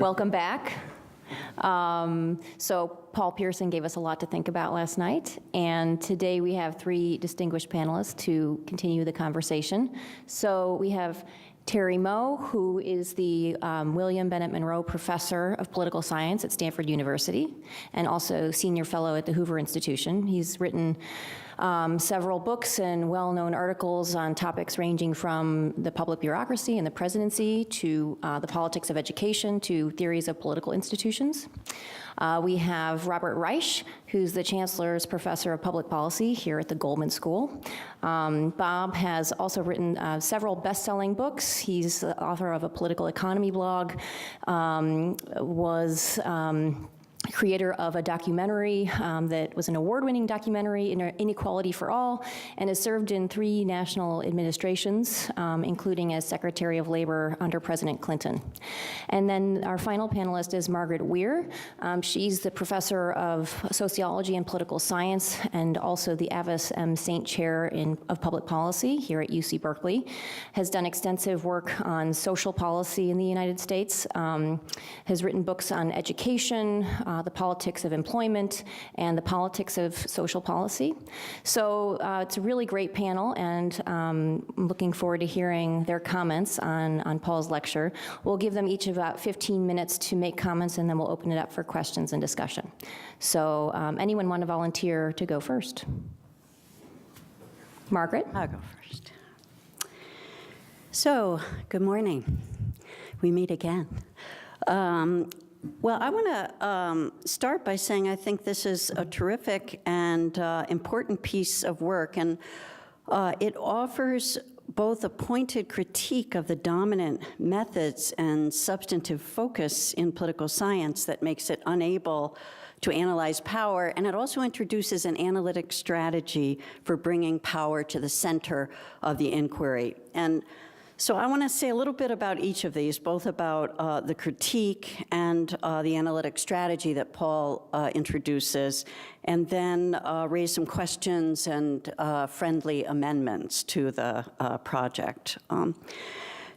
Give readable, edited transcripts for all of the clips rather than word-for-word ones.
Welcome back. So Paul Pearson gave us a lot to think about last night, and today we have three distinguished panelists to continue the conversation. So we have Terry Moe, who is the William Bennett Monroe Professor of Political Science at Stanford University, and also Senior Fellow at the Hoover Institution. He's written several books and well-known articles on topics ranging from the public bureaucracy and the presidency to the politics of education to theories of political institutions. We have Robert Reich, who's the Chancellor's Professor of Public Policy here at the Goldman School. Bob has also written several best-selling books. He's the author of a political economy blog, was creator of a documentary that was an award-winning documentary, Inequality for All, and has served in 3 national administrations, including as Secretary of Labor under President Clinton. And then our final panelist is Margaret Weir. She's the Professor of Sociology and Political Science and also the Avis M. Saint Chair of Public Policy here at UC Berkeley. Has done extensive work on social policy in the United States, has written books on education, the politics of employment, and the politics of social policy. So it's a really great panel, and I'm looking forward to hearing their comments on Paul's lecture. We'll give them each about 15 minutes to make comments, and then we'll open it up for questions and discussion. So anyone want to volunteer to go first? Margaret? I'll go first. So, good morning. We meet again. Well, I want to start by saying I think this is a terrific and important piece of work, and it offers both a pointed critique of the dominant methods and substantive focus in political science that makes it unable to analyze power, and it also introduces an analytic strategy for bringing power to the center of the inquiry. And so I want to say a little bit about each of these, both about the critique and the analytic strategy that Paul introduces, and then raise some questions and friendly amendments to the project.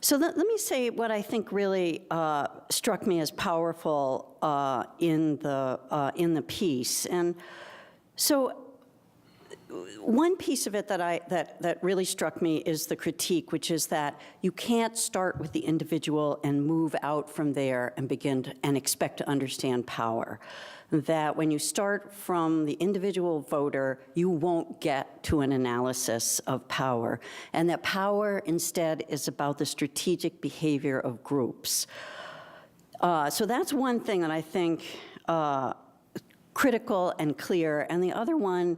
So let me say what I think really struck me as powerful in the piece. And so one piece of it that really struck me is the critique, which is that you can't start with the individual and move out from there and begin and expect to understand power. That when you start from the individual voter, you won't get to an analysis of power, and that power instead is about the strategic behavior of groups. So that's one thing that I think critical and clear, and the other one,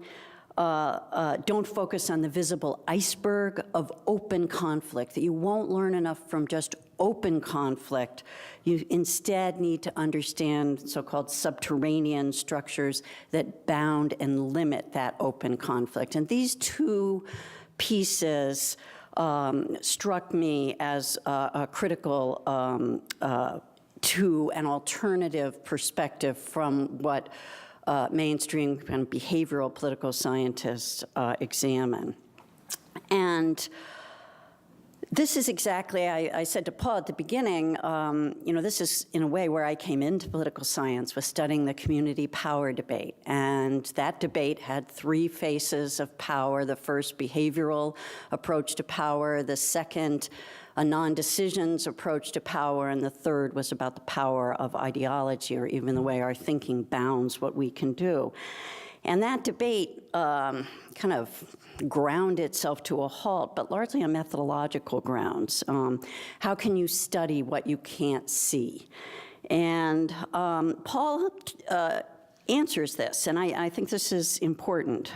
don't focus on the visible iceberg of open conflict, that you won't learn enough from just open conflict. You instead need to understand so-called subterranean structures that bound and limit that open conflict. And these two pieces struck me as critical to an alternative perspective from what mainstream kind of behavioral political scientists examine. And this is exactly, I said to Paul at the beginning, this is in a way where I came into political science, was studying the community power debate. And that debate had 3 faces of power. The first, behavioral approach to power. The second, a non-decisions approach to power, and the third was about the power of ideology, or even the way our thinking bounds what we can do. And that debate kind of ground itself to a halt, but largely on methodological grounds. How can you study what you can't see? And Paul answers this, and I think this is important.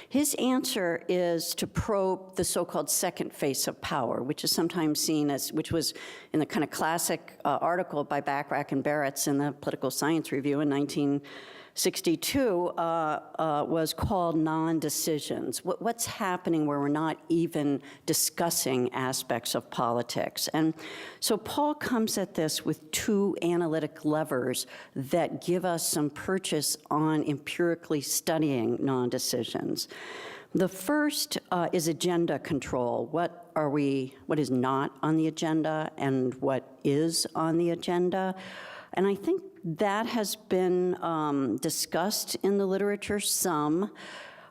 His answer is to probe the so-called second face of power, which is sometimes seen as, which was in the kind of classic article by Bachrach and Baratz in the Political Science Review in 1962, was called non-decisions. What's happening where we're not even discussing aspects of politics? And so Paul comes at this with 2 analytic levers that give us some purchase on empirically studying non-decisions. The first is agenda control. What is not on the agenda and what is on the agenda? And I think that has been discussed in the literature some,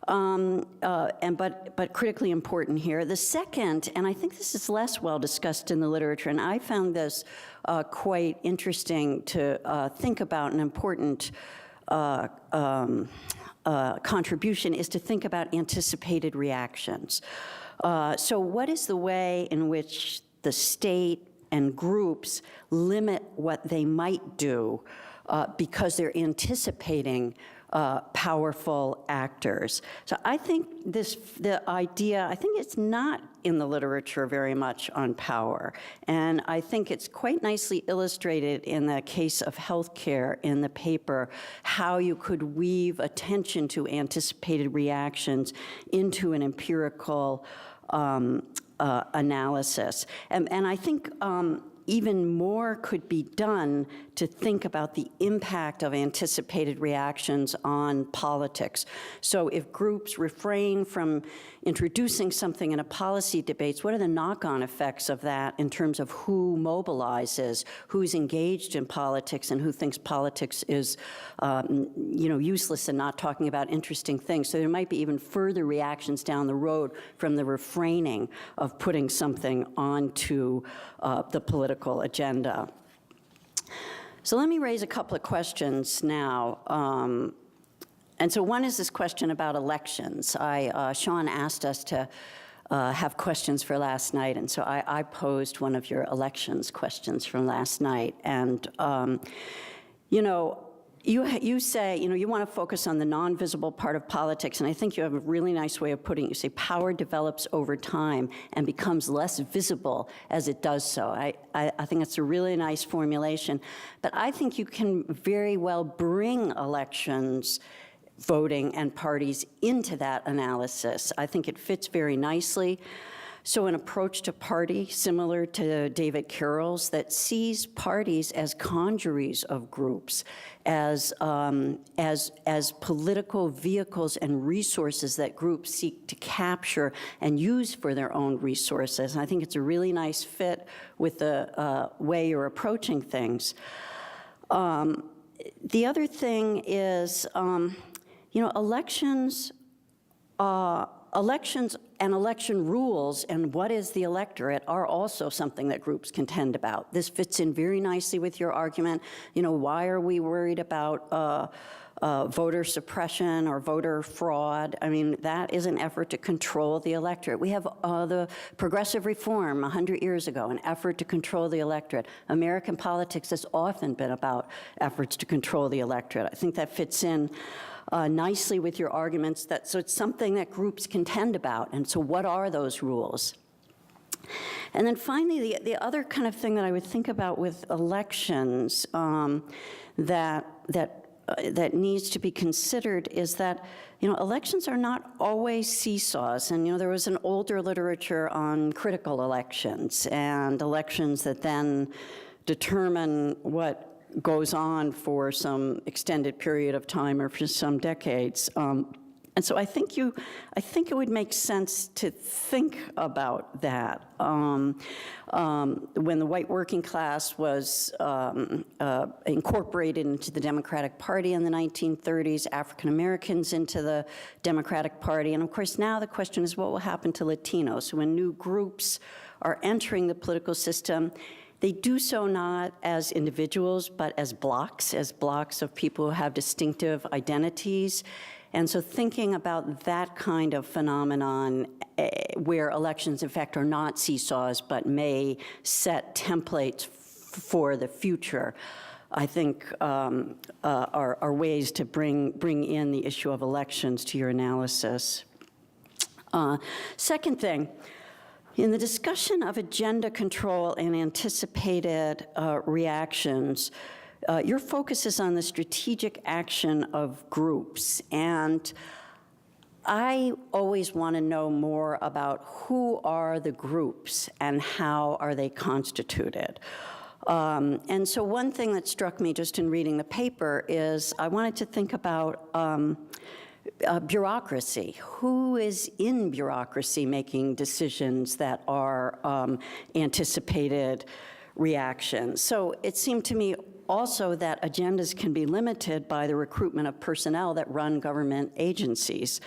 but critically important here. The second, and I think this is less well discussed in the literature, and I found this quite interesting to think about, an important contribution, is to think about anticipated reactions. So what is the way in which the state and groups limit what they might do because they're anticipating powerful actors? So I think I think it's not in the literature very much on power. And I think it's quite nicely illustrated in the case of healthcare in the paper, how you could weave attention to anticipated reactions into an empirical analysis. And I think even more could be done to think about the impact of anticipated reactions on politics. So if groups refrain from introducing something in a policy debates, what are the knock-on effects of that in terms of who mobilizes, who's engaged in politics, and who thinks politics is useless and not talking about interesting things? So there might be even further reactions down the road from the refraining of putting something onto the political agenda. So let me raise a couple of questions now. And so one is this question about elections. Sean asked us to have questions for last night, and so I posed one of your elections questions from last night. And, you say, you want to focus on the non-visible part of politics, and I think you have a really nice way of putting it. You say power develops over time and becomes less visible as it does so. I think that's a really nice formulation. But I think you can very well bring elections, voting, and parties into that analysis. I think it fits very nicely. So an approach to party similar to David Carroll's that sees parties as congeries of groups, as political vehicles and resources that groups seek to capture and use for their own resources. And I think it's a really nice fit with the way you're approaching things. The other thing is, elections and election rules and what is the electorate are also something that groups contend about. This fits in very nicely with your argument. Why are we worried about voter suppression or voter fraud? I mean, that is an effort to control the electorate. We have the progressive reform 100 years ago, an effort to control the electorate. American politics has often been about efforts to control the electorate. I think that fits in nicely with your arguments. So it's something that groups contend about. And so what are those rules? And then finally, the other kind of thing that I would think about with elections that needs to be considered is that, elections are not always seesaws. And, there was an older literature on critical elections and elections that then determine what goes on for some extended period of time or for some decades. And so I think it would make sense to think about that. When the white working class was incorporated into the Democratic Party in the 1930s, African Americans into the Democratic Party, and of course now the question is what will happen to Latinos? So when new groups are entering the political system, they do so not as individuals, but as blocks of people who have distinctive identities. And so thinking about that kind of phenomenon where elections, in fact, are not seesaws, but may set templates for the future, I think are ways to bring in the issue of elections to your analysis. Second thing, in the discussion of agenda control and anticipated reactions, your focus is on the strategic action of groups. And I always want to know more about who are the groups and how are they constituted. And so one thing that struck me just in reading the paper is I wanted to think about bureaucracy. Who is in bureaucracy making decisions that are anticipated reactions? So it seemed to me also that agendas can be limited by the recruitment of personnel that run government agencies.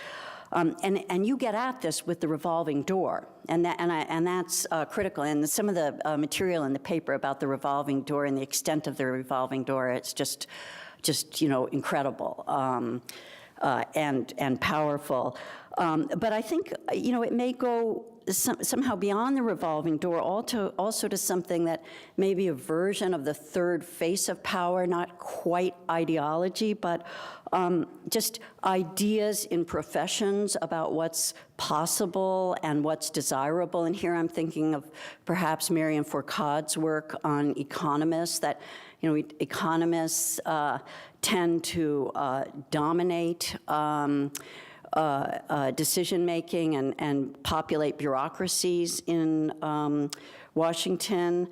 And you get at this with the revolving door, and that's critical. And some of the material in the paper about the revolving door and the extent of the revolving door, it's just incredible and powerful. But I think it may go somehow beyond the revolving door, also to something that may be a version of the third face of power, not quite ideology, but just ideas in professions about what's possible and what's desirable. And here I'm thinking of perhaps Marian Fourcade's work on economists, that economists tend to dominate decision-making and populate bureaucracies in Washington,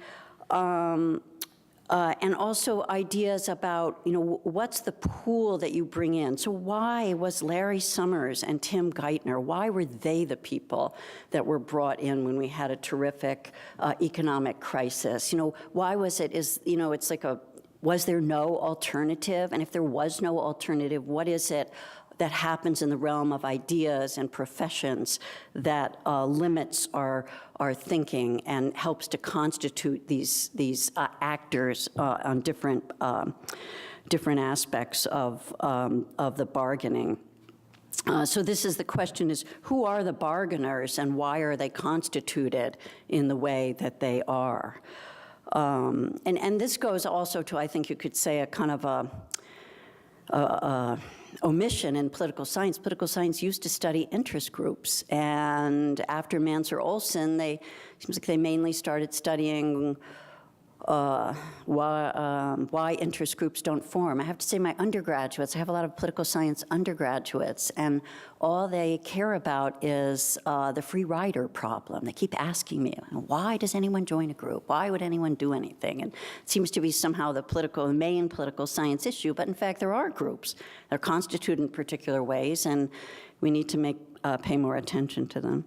and also ideas about, what's the pool that you bring in? So why was Larry Summers and Tim Geithner, why were they the people that were brought in when we had a terrific economic crisis? Why was it, it's like was there no alternative? And if there was no alternative, what is it that happens in the realm of ideas and professions that limits our thinking and helps to constitute these actors on different aspects of the bargaining. So this is the question: is who are the bargainers and why are they constituted in the way that they are? And this goes also to, I think you could say, a kind of a omission in political science. Political science used to study interest groups, and after Mansur Olson, seems like they mainly started studying why interest groups don't form. I have to say, my undergraduates, I have a lot of political science undergraduates, and all they care about is the free rider problem. They keep asking me, why does anyone join a group? Why would anyone do anything? And it seems to be somehow the main political science issue, but in fact there are groups. They're constituted in particular ways, and we need to pay more attention to them.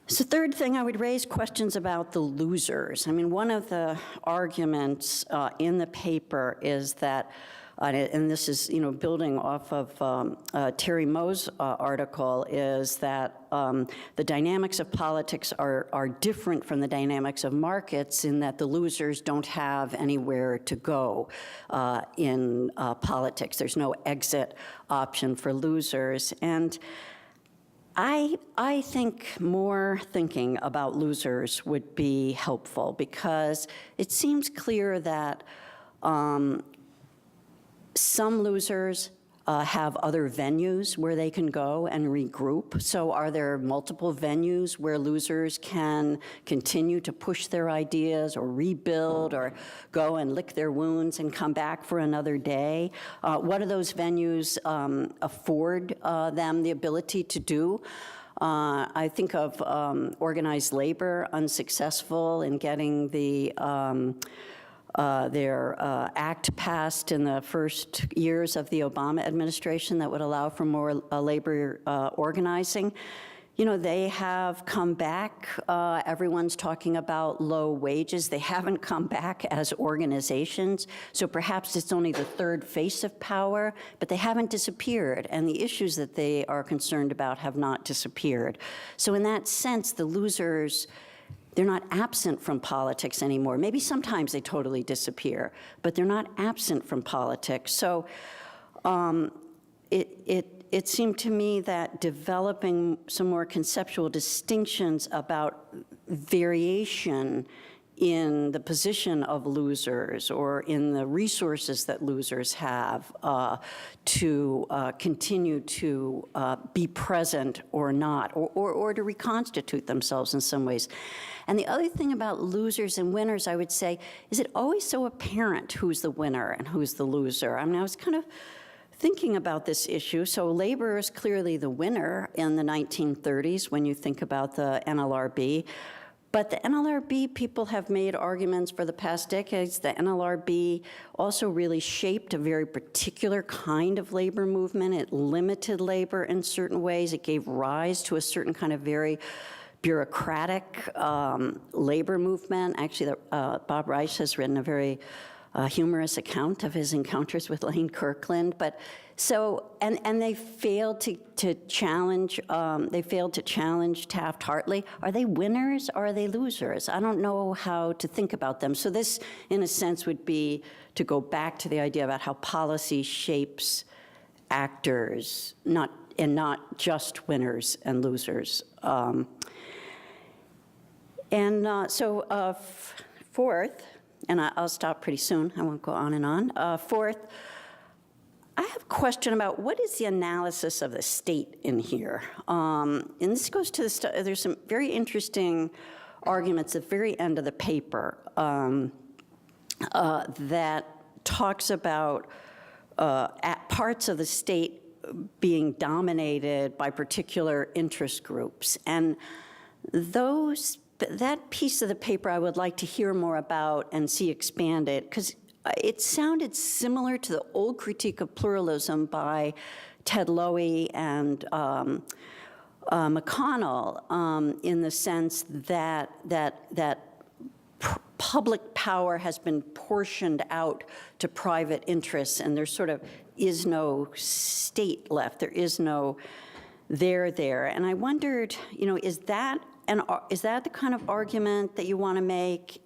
So third thing, I would raise questions about the losers. I mean, one of the arguments in the paper is that, and this is, building off of Terry Moe's article, is that the dynamics of politics are different from the dynamics of markets in that the losers don't have anywhere to go in politics. There's no exit option for losers. And I think more thinking about losers would be helpful, because it seems clear that some losers have other venues where they can go and regroup. So are there multiple venues where losers can continue to push their ideas or rebuild or go and lick their wounds and come back for another day? What do those venues afford them the ability to do? I think of organized labor unsuccessful in getting their act passed in the first years of the Obama administration that would allow for more labor organizing. They have come back. Everyone's talking about low wages. They haven't come back as organizations. So perhaps it's only the third face of power, but they haven't disappeared. And the issues that they are concerned about have not disappeared. So in that sense, the losers, they're not absent from politics anymore. Maybe sometimes they totally disappear, but they're not absent from politics. So it seemed to me that developing some more conceptual distinctions about variation in the position of losers or in the resources that losers have to continue to be present or not, or to reconstitute themselves in some ways. And the other thing about losers and winners, I would say, is it always so apparent who's the winner and who's the loser? I mean, I was kind of thinking about this issue. So labor is clearly the winner in the 1930s when you think about the NLRB. But the NLRB, people have made arguments for the past decades. The NLRB also really shaped a very particular kind of labor movement. It limited labor in certain ways. It gave rise to a certain kind of very bureaucratic labor movement. Actually, Bob Reich has written a very humorous account of his encounters with Lane Kirkland. But so, and they failed to challenge. They failed to challenge Taft-Hartley. Are they winners or are they losers? I don't know how to think about them. So this, in a sense, would be to go back to the idea about how policy shapes actors, not just winners and losers. Fourth, and I'll stop pretty soon, I won't go on and on. Fourth, I have a question about what is the analysis of the state in here? And this goes to there's some very interesting arguments at the very end of the paper that talks about parts of the state being dominated by particular interest groups. And that piece of the paper I would like to hear more about and see expanded, because it sounded similar to the old critique of pluralism by Ted Lowy and McConnell, in the sense that public power has been portioned out to private interests, and there sort of is no state left. There is no there. And I wondered, is that the kind of argument that you want to make?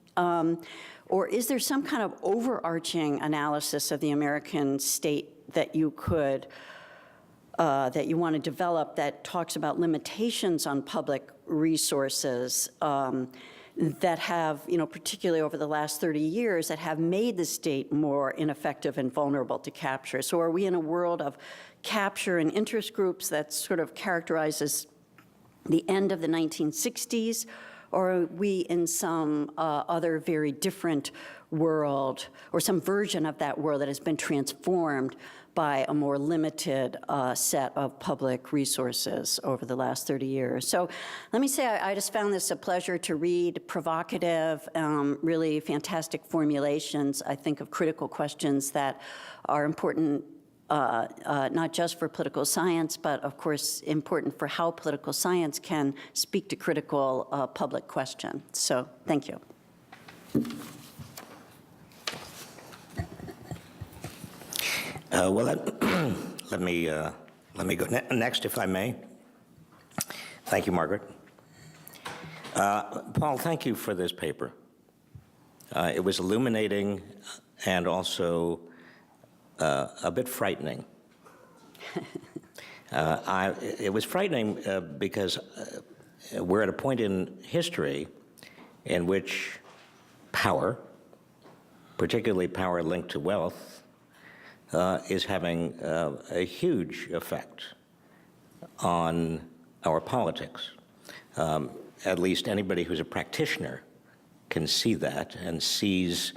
Or is there some kind of overarching analysis of the American state that you could, that you want to develop that talks about limitations on public resources that have, particularly over the last 30 years, that have made the state more ineffective and vulnerable to capture? So are we in a world of capture and interest groups that sort of characterizes the end of the 1960s? Or are we in some other very different world, or some version of that world that has been transformed by a more limited set of public resources over the last 30 years? So let me say I just found this a pleasure to read, provocative, really fantastic formulations, I think, of critical questions that are important not just for political science, but of course important for how political science can speak to critical public question. So thank you. Let me go next, if I may. Thank you, Margaret. Paul, thank you for this paper. It was illuminating and also a bit frightening. It was frightening because we're at a point in history in which power, particularly power linked to wealth, is having a huge effect on our politics. At least anybody who's a practitioner can see that and sees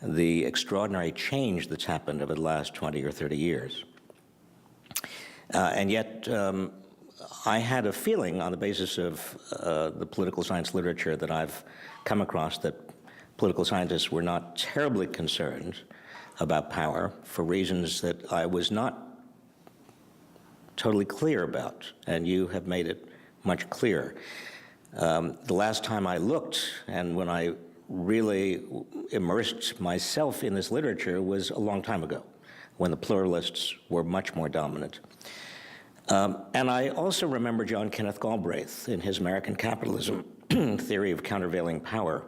the extraordinary change that's happened over the last 20 or 30 years. And yet, I had a feeling on the basis of the political science literature that I've come across that political scientists were not terribly concerned about power for reasons that I was not totally clear about, and you have made it much clearer. The last time I looked, and when I really immersed myself in this literature, was a long time ago, when the pluralists were much more dominant. And I also remember John Kenneth Galbraith in his American Capitalism theory of countervailing power.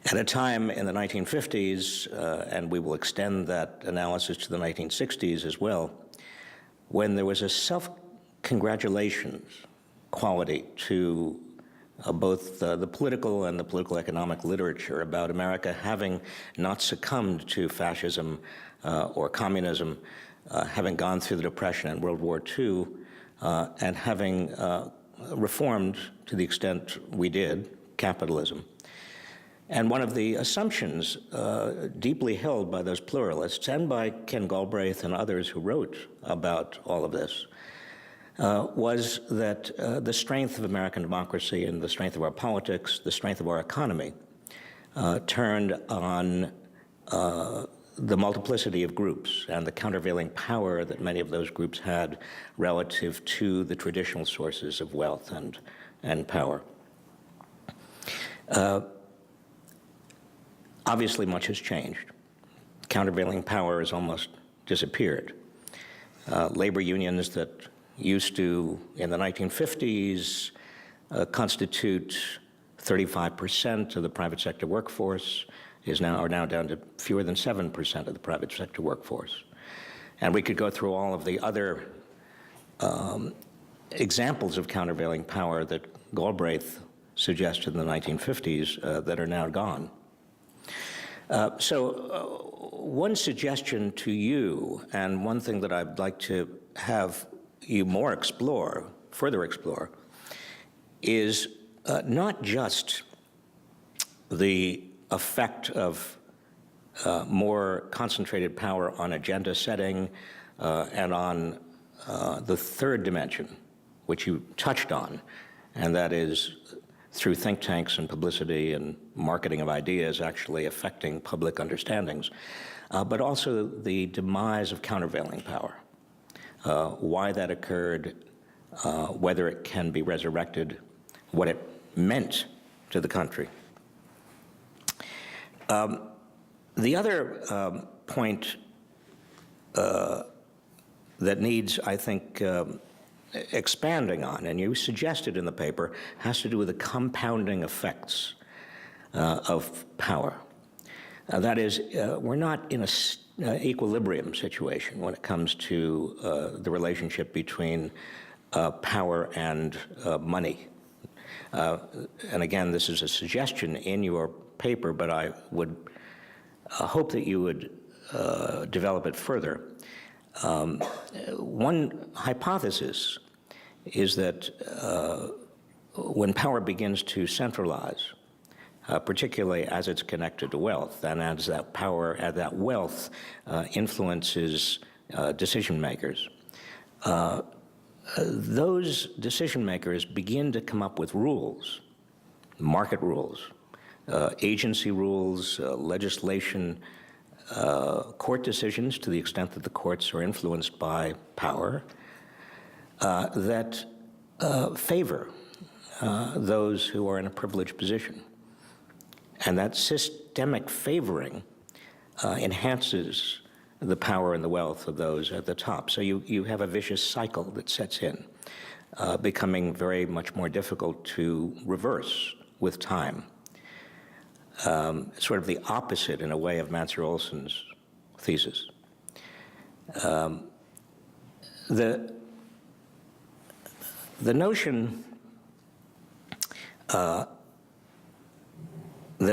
At a time in the 1950s, and we will extend that analysis to the 1960s as well, when there was a self-congratulations quality to both the political and the political economic literature about America having not succumbed to fascism or communism, having gone through the Depression and World War II, and having reformed, to the extent we did, capitalism. And one of the assumptions deeply held by those pluralists and by Ken Galbraith and others who wrote about all of this was that the strength of American democracy and the strength of our politics, the strength of our economy, turned on the multiplicity of groups and the countervailing power that many of those groups had relative to the traditional sources of wealth and power. Obviously, much has changed. Countervailing power has almost disappeared. Labor unions that used to, in the 1950s, constitute 35% of the private sector workforce, are now down to fewer than 7% of the private sector workforce. And we could go through all of the other examples of countervailing power that Galbraith suggested in the 1950s that are now gone. One suggestion to you, and one thing that I'd like to have you further explore, is not just the effect of more concentrated power on agenda setting and on the third dimension, which you touched on, and that is through think tanks and publicity and marketing of ideas actually affecting public understandings, but also the demise of countervailing power, why that occurred, whether it can be resurrected, what it meant to the country. The other point that needs, I think, expanding on, and you suggested in the paper, has to do with the compounding effects of power. That is, we're not in an equilibrium situation when it comes to the relationship between power and money. And again, this is a suggestion in your paper, but I would hope that you would develop it further. One hypothesis is that when power begins to centralize, particularly as it's connected to wealth, and as that power, as that wealth influences decision makers, those decision makers begin to come up with rules, market rules, agency rules, legislation, court decisions to the extent that the courts are influenced by power, that favor those who are in a privileged position. And that systemic favoring enhances the power and the wealth of those at the top. So you have a vicious cycle that sets in, becoming very much more difficult to reverse with time. Sort of the opposite, in a way, of Mansur Olson's thesis. The notion that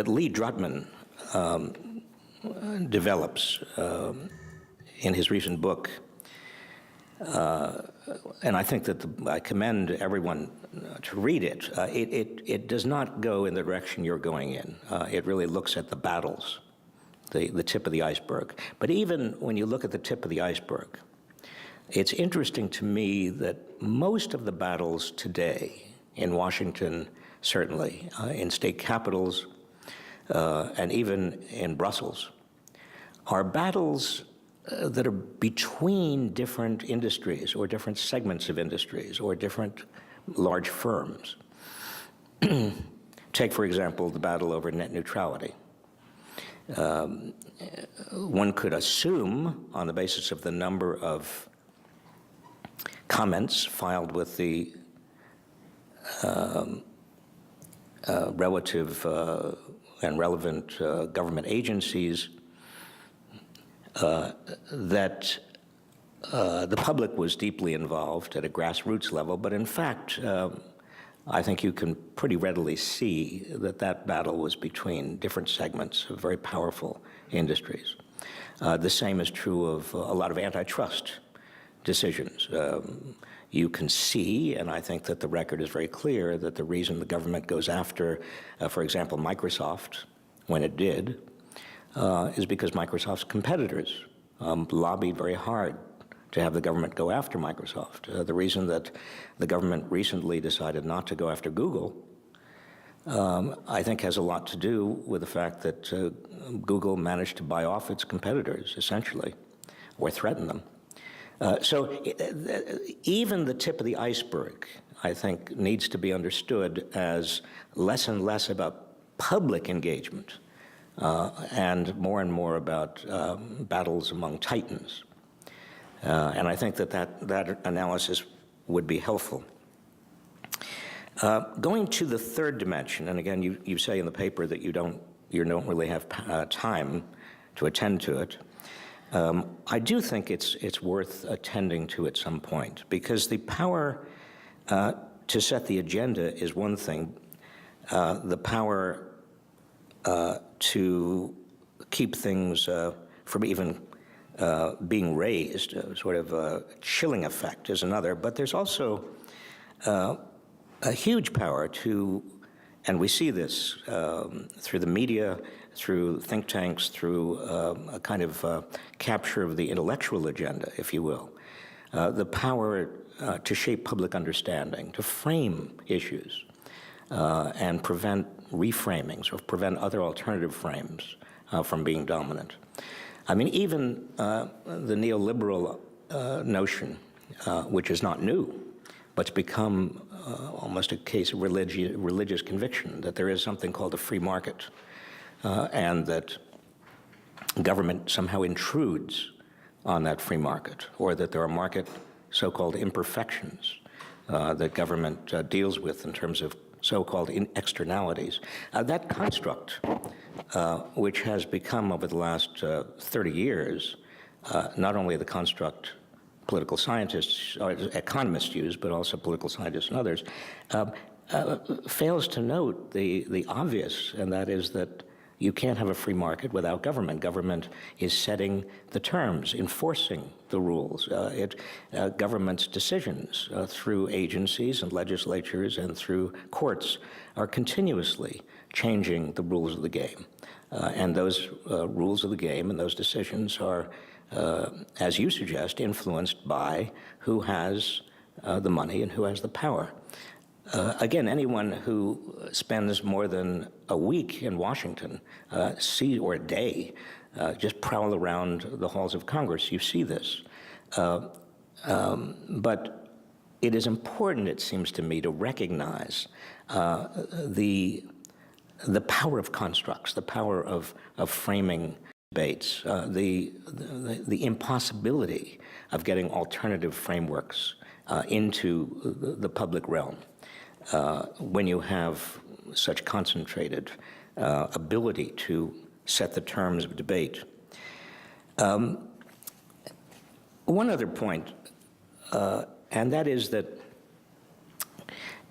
Lee Drutman develops in his recent book, and I think that I commend everyone to read it. It does not go in the direction you're going in. It really looks at the battles, the tip of the iceberg. But even when you look at the tip of the iceberg, it's interesting to me that most of the battles today in Washington, certainly, in state capitals, and even in Brussels, are battles that are between different industries or different segments of industries or different large firms. Take, for example, the battle over net neutrality. One could assume, on the basis of the number of comments filed with the relative and relevant government agencies, that the public was deeply involved at a grassroots level, but in fact, I think you can pretty readily see that that battle was between different segments of very powerful industries. The same is true of a lot of antitrust decisions. You can see, and I think that the record is very clear, that the reason the government goes after, for example, Microsoft, when it did, is because Microsoft's competitors lobbied very hard to have the government go after Microsoft. The reason that the government recently decided not to go after Google, I think, has a lot to do with the fact that Google managed to buy off its competitors, essentially, or threaten them. So even the tip of the iceberg, I think, needs to be understood as less and less about public engagement and more about battles among titans. And I think that analysis would be helpful. Going to the third dimension, and again, you say in the paper that you don't really have time to attend to it. I do think it's worth attending to at some point, because the power to set the agenda is one thing. The power to keep things from even being raised, sort of a chilling effect, is another. But there's also a huge power to, and we see this through the media, through think tanks, through a kind of capture of the intellectual agenda, if you will, the power to shape public understanding, to frame issues, and prevent reframings or prevent other alternative frames from being dominant. I mean, even the neoliberal notion, which is not new, but it's become almost a case of religious conviction, that there is something called a free market, and that government somehow intrudes on that free market, or that there are market so-called imperfections that government deals with in terms of so-called externalities. That construct, which has become over the last 30 years, not only the construct political scientists or economists use, but also political scientists and others, fails to note the obvious, and that is that you can't have a free market without government. Government is setting the terms, enforcing the rules. Government's decisions through agencies and legislatures and through courts are continuously changing the rules of the game. And those rules of the game and those decisions are, as you suggest, influenced by who has the money and who has the power. Again, anyone who spends more than a week in Washington, or a day, just prowl around the halls of Congress, you see this. But it is important, it seems to me, to recognize the power of constructs, the power of framing debates, the impossibility of getting alternative frameworks into the public realm. When you have such concentrated ability to set the terms of debate. One other point, and that is that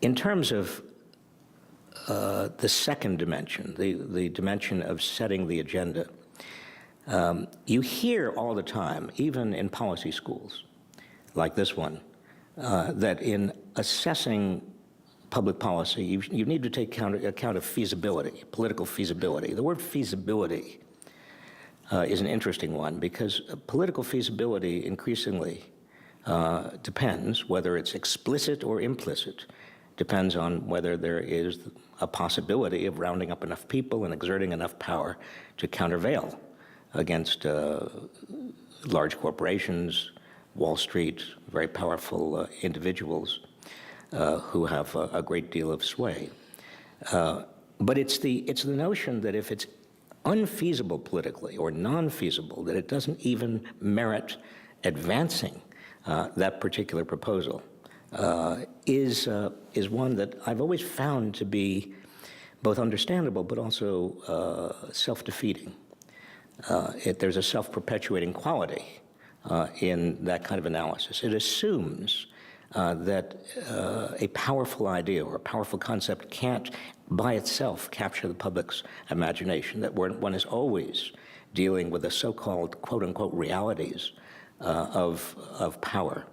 in terms of the second dimension, the dimension of setting the agenda, you hear all the time, even in policy schools like this one, that in assessing public policy, you need to take account of feasibility, political feasibility. The word feasibility is an interesting one, because political feasibility increasingly depends, whether it's explicit or implicit, depends on whether there is a possibility of rounding up enough people and exerting enough power to countervail against large corporations, Wall Street, very powerful individuals who have a great deal of sway. But it's the notion that if it's unfeasible politically or non-feasible, that it doesn't even merit advancing that particular proposal, is one that I've always found to be both understandable but also self-defeating. There's a self-perpetuating quality in that kind of analysis. It assumes that a powerful idea or a powerful concept can't by itself capture the public's imagination, that one is always dealing with the so-called quote-unquote realities of power.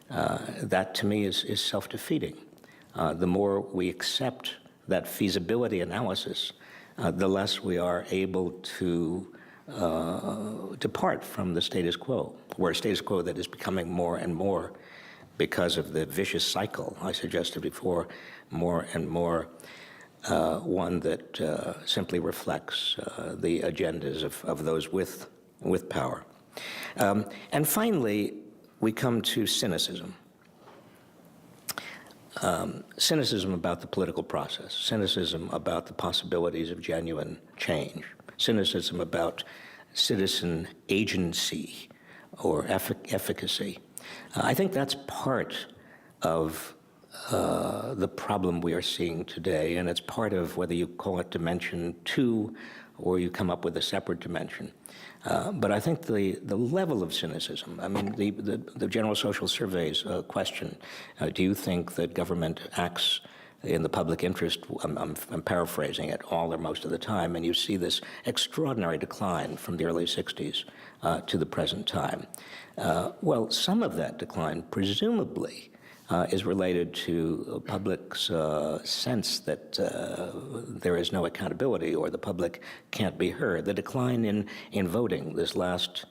That to me is self-defeating. The more we accept that feasibility analysis, the less we are able to depart from the status quo. or a status quo that is becoming more and more, because of the vicious cycle I suggested before, more and more one that simply reflects the agendas of those with power. And finally, we come to cynicism. Cynicism about the political process, cynicism about the possibilities of genuine change, cynicism about citizen agency or efficacy. I think that's part of the problem we are seeing today, and it's part of whether you call it dimension 2 or you come up with a separate dimension. But I think the level of cynicism, I mean, the General Social Survey's question, do you think that government acts in the public interest? I'm paraphrasing it all or most of the time, and you see this extraordinary decline from the early 60s to the present time. Well, some of that decline, presumably, is related to public's sense that there is no accountability or the public can't be heard. The decline in voting this last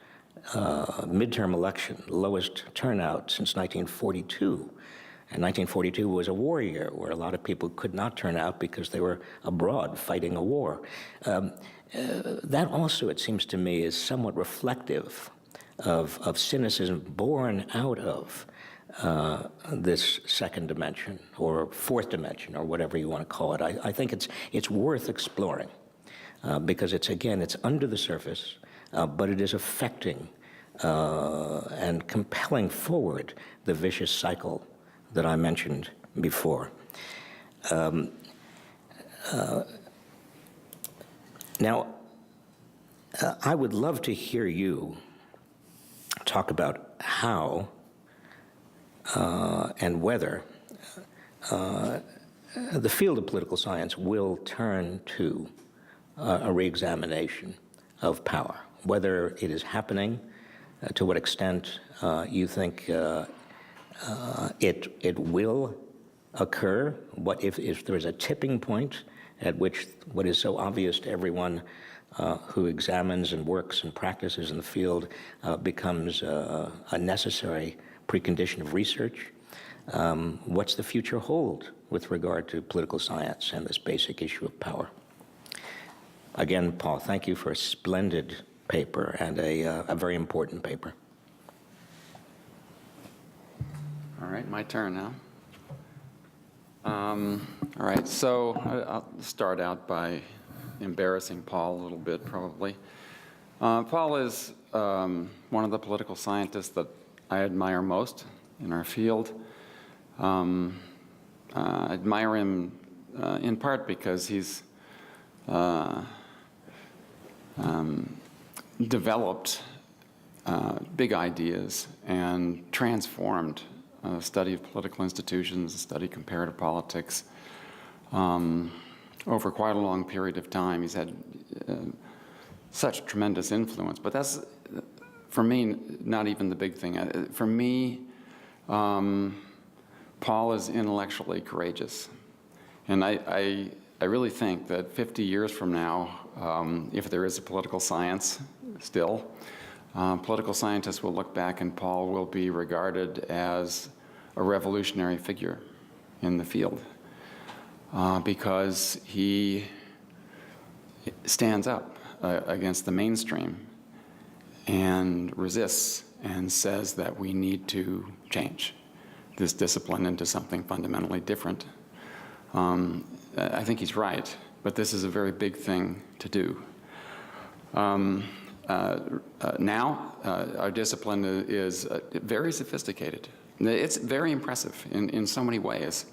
midterm election, lowest turnout since 1942. And 1942 was a war year where a lot of people could not turn out because they were abroad fighting a war. That also, it seems to me, is somewhat reflective of cynicism born out of this second dimension or fourth dimension or whatever you want to call it. I think it's worth exploring because it's under the surface, but it is affecting and compelling forward the vicious cycle that I mentioned before. Now, I would love to hear you talk about how and whether the field of political science will turn to a reexamination of power, whether it is happening, to what extent you think it will occur, what if there is a tipping point at which what is so obvious to everyone who examines and works and practices in the field becomes a necessary precondition of research. What's the future hold with regard to political science and this basic issue of power? Again, Paul, thank you for a splendid paper and a very important paper. All right, my turn now. All right, so I'll start out by embarrassing Paul a little bit, probably. Paul is one of the political scientists that I admire most in our field. I admire him in part because he's developed big ideas and transformed study of political institutions, study of comparative politics over quite a long period of time. He's had such tremendous influence, but that's, for me, not even the big thing. For me, Paul is intellectually courageous. And I really think that 50 years from now, if there is a political science still, political scientists will look back and Paul will be regarded as a revolutionary figure in the field because he stands up against the mainstream and resists and says that we need to change this discipline into something fundamentally different. I think he's right, but this is a very big thing to do. Now, our discipline is very sophisticated. It's very impressive in so many ways,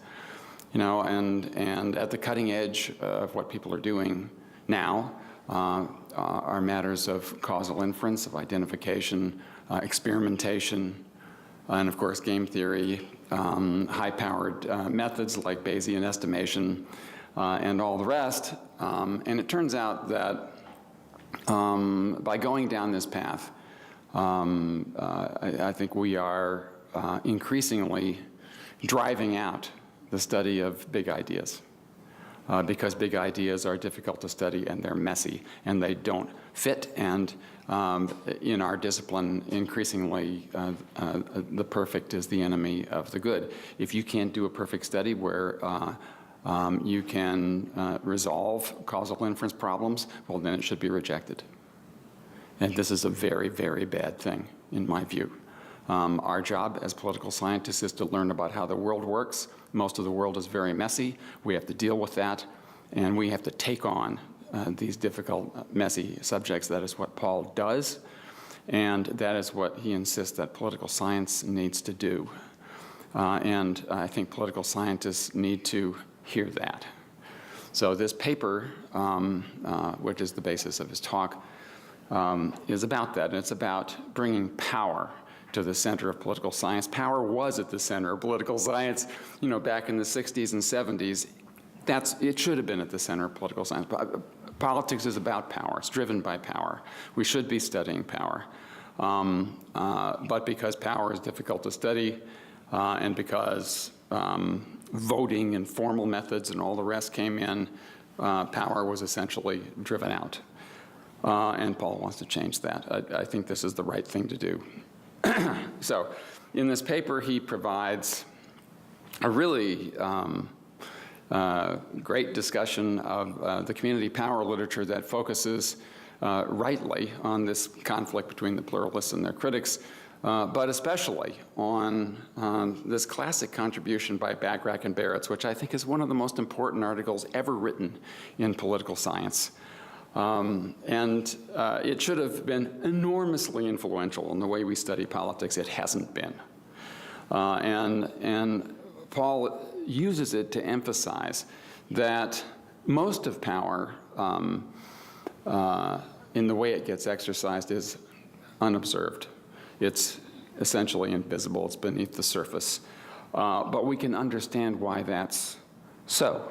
you know, and at the cutting edge of what people are doing now are matters of causal inference, of identification, experimentation, and of course game theory, high-powered methods like Bayesian estimation, and all the rest. And it turns out that by going down this path, I think we are increasingly driving out the study of big ideas. because big ideas are difficult to study and they're messy and they don't fit. And in our discipline, increasingly, the perfect is the enemy of the good. If you can't do a perfect study where you can resolve causal inference problems, well, then it should be rejected. And this is a very, very bad thing, in my view. Our job as political scientists is to learn about how the world works. Most of the world is very messy. We have to deal with that, and we have to take on these difficult, messy subjects. That is what Paul does, and that is what he insists that political science needs to do. And I think political scientists need to hear that. So this paper, which is the basis of his talk, is about that, and it's about bringing power to the center of political science. Power was at the center of political science, back in the 60s and 70s. It should have been at the center of political science. Politics is about power. It's driven by power. We should be studying power. But because power is difficult to study, and because voting and formal methods and all the rest came in, power was essentially driven out. And Paul wants to change that. I think this is the right thing to do. So in this paper, he provides a really great discussion of the community power literature that focuses rightly on this conflict between the pluralists and their critics, but especially on this classic contribution by Bachrach and Barretts, which I think is one of the most important articles ever written in political science. It should have been enormously influential in the way we study politics. It hasn't been. And Paul uses it to emphasize that most of power, in the way it gets exercised, is unobserved. It's essentially invisible. It's beneath the surface. But we can understand why that's so.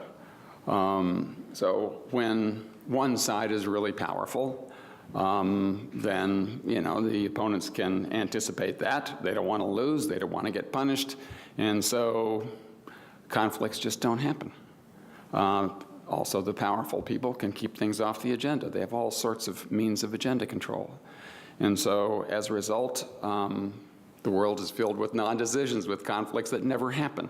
So when one side is really powerful, then the opponents can anticipate that. They don't want to lose. They don't want to get punished. And so conflicts just don't happen. Also, the powerful people can keep things off the agenda. They have all sorts of means of agenda control. And so as a result, the world is filled with non-decisions, with conflicts that never happen.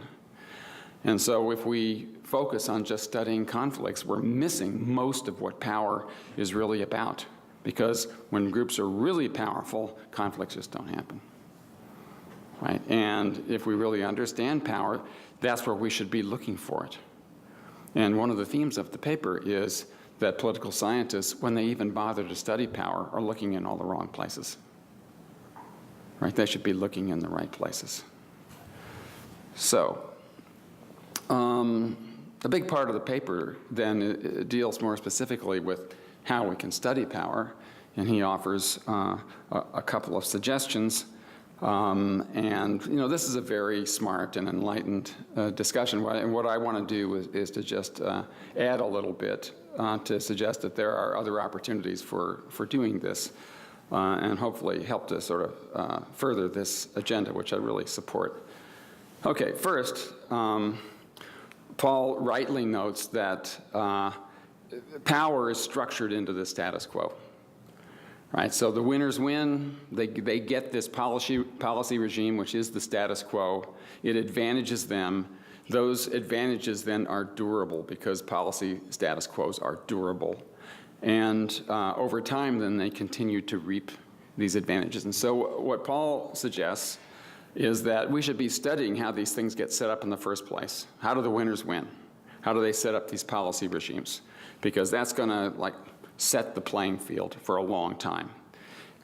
And so if we focus on just studying conflicts, we're missing most of what power is really about. Because when groups are really powerful, conflicts just don't happen. Right? And if we really understand power, that's where we should be looking for it. And one of the themes of the paper is that political scientists, when they even bother to study power, are looking in all the wrong places. Right? They should be looking in the right places. So, a big part of the paper then deals more specifically with how we can study power, and he offers a couple of suggestions. This is a very smart and enlightened discussion. And what I want to do is to just add a little bit to suggest that there are other opportunities for doing this, and hopefully help to sort of further this agenda, which I really support. Okay, first, Paul rightly notes that power is structured into the status quo. Right, so the winners win. They get this policy regime, which is the status quo. It advantages them. Those advantages then are durable because policy status quos are durable. And over time, then they continue to reap these advantages. And so what Paul suggests is that we should be studying how these things get set up in the first place. How do the winners win? How do they set up these policy regimes? Because that's going to set the playing field for a long time.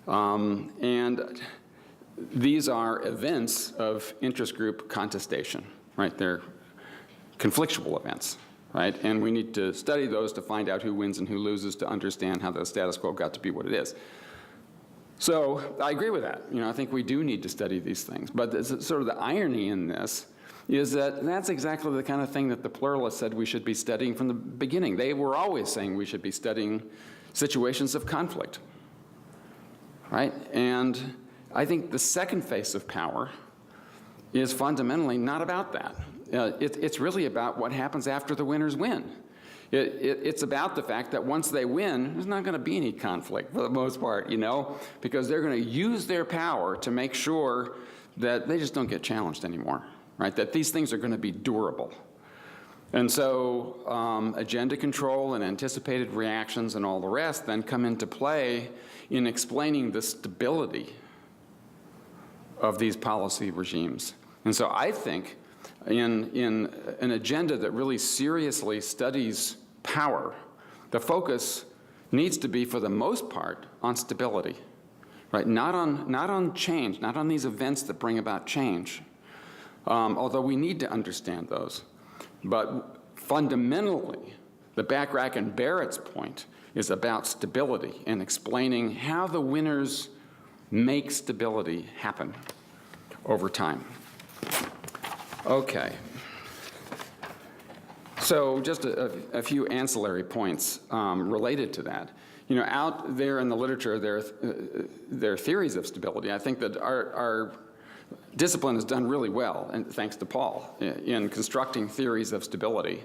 And these are events of interest group contestation, right? They're conflictual events, right? And we need to study those to find out who wins and who loses to understand how the status quo got to be what it is. So I agree with that. I think we do need to study these things. But sort of the irony in this is that that's exactly the kind of thing that the pluralists said we should be studying from the beginning. They were always saying we should be studying situations of conflict, right? And I think the second phase of power is fundamentally not about that. It's really about what happens after the winners win. It's about the fact that once they win, there's not going to be any conflict for the most part, because they're going to use their power to make sure that they just don't get challenged anymore, right? That these things are going to be durable. And so agenda control and anticipated reactions and all the rest then come into play in explaining the stability of these policy regimes. And so I think in an agenda that really seriously studies power, the focus needs to be, for the most part, on stability, right? Not on change, not on these events that bring about change, although we need to understand those. But fundamentally, the Bachrach and Barrett's point is about stability and explaining how the winners make stability happen over time. Okay. So just a few ancillary points related to that. Out there in the literature, there are theories of stability. I think that our discipline has done really well, and thanks to Paul, in constructing theories of stability.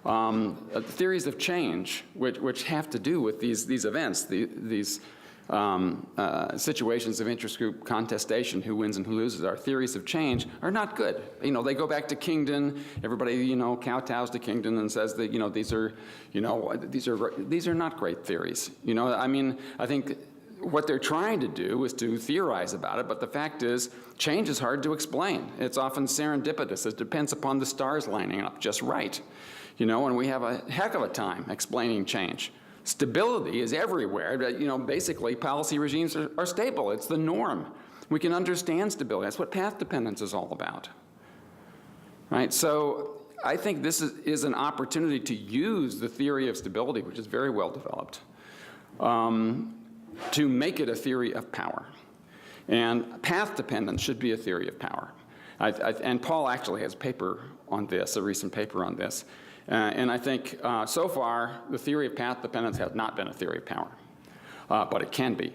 Theories of change, which have to do with these events, these situations of interest group contestation, who wins and who loses. Our theories of change are not good. They go back to Kingdon. Everybody, kowtows to Kingdon and says that, these are not great theories. I think what they're trying to do is to theorize about it, but the fact is, change is hard to explain. It's often serendipitous. It depends upon the stars lining up just right. And we have a heck of a time explaining change. Stability is everywhere. Basically, policy regimes are stable. It's the norm. We can understand stability. That's what path dependence is all about. Right? So I think this is an opportunity to use the theory of stability, which is very well developed, to make it a theory of power. And path dependence should be a theory of power. And Paul actually has a paper on this, a recent paper on this. And I think so far, the theory of path dependence has not been a theory of power, but it can be.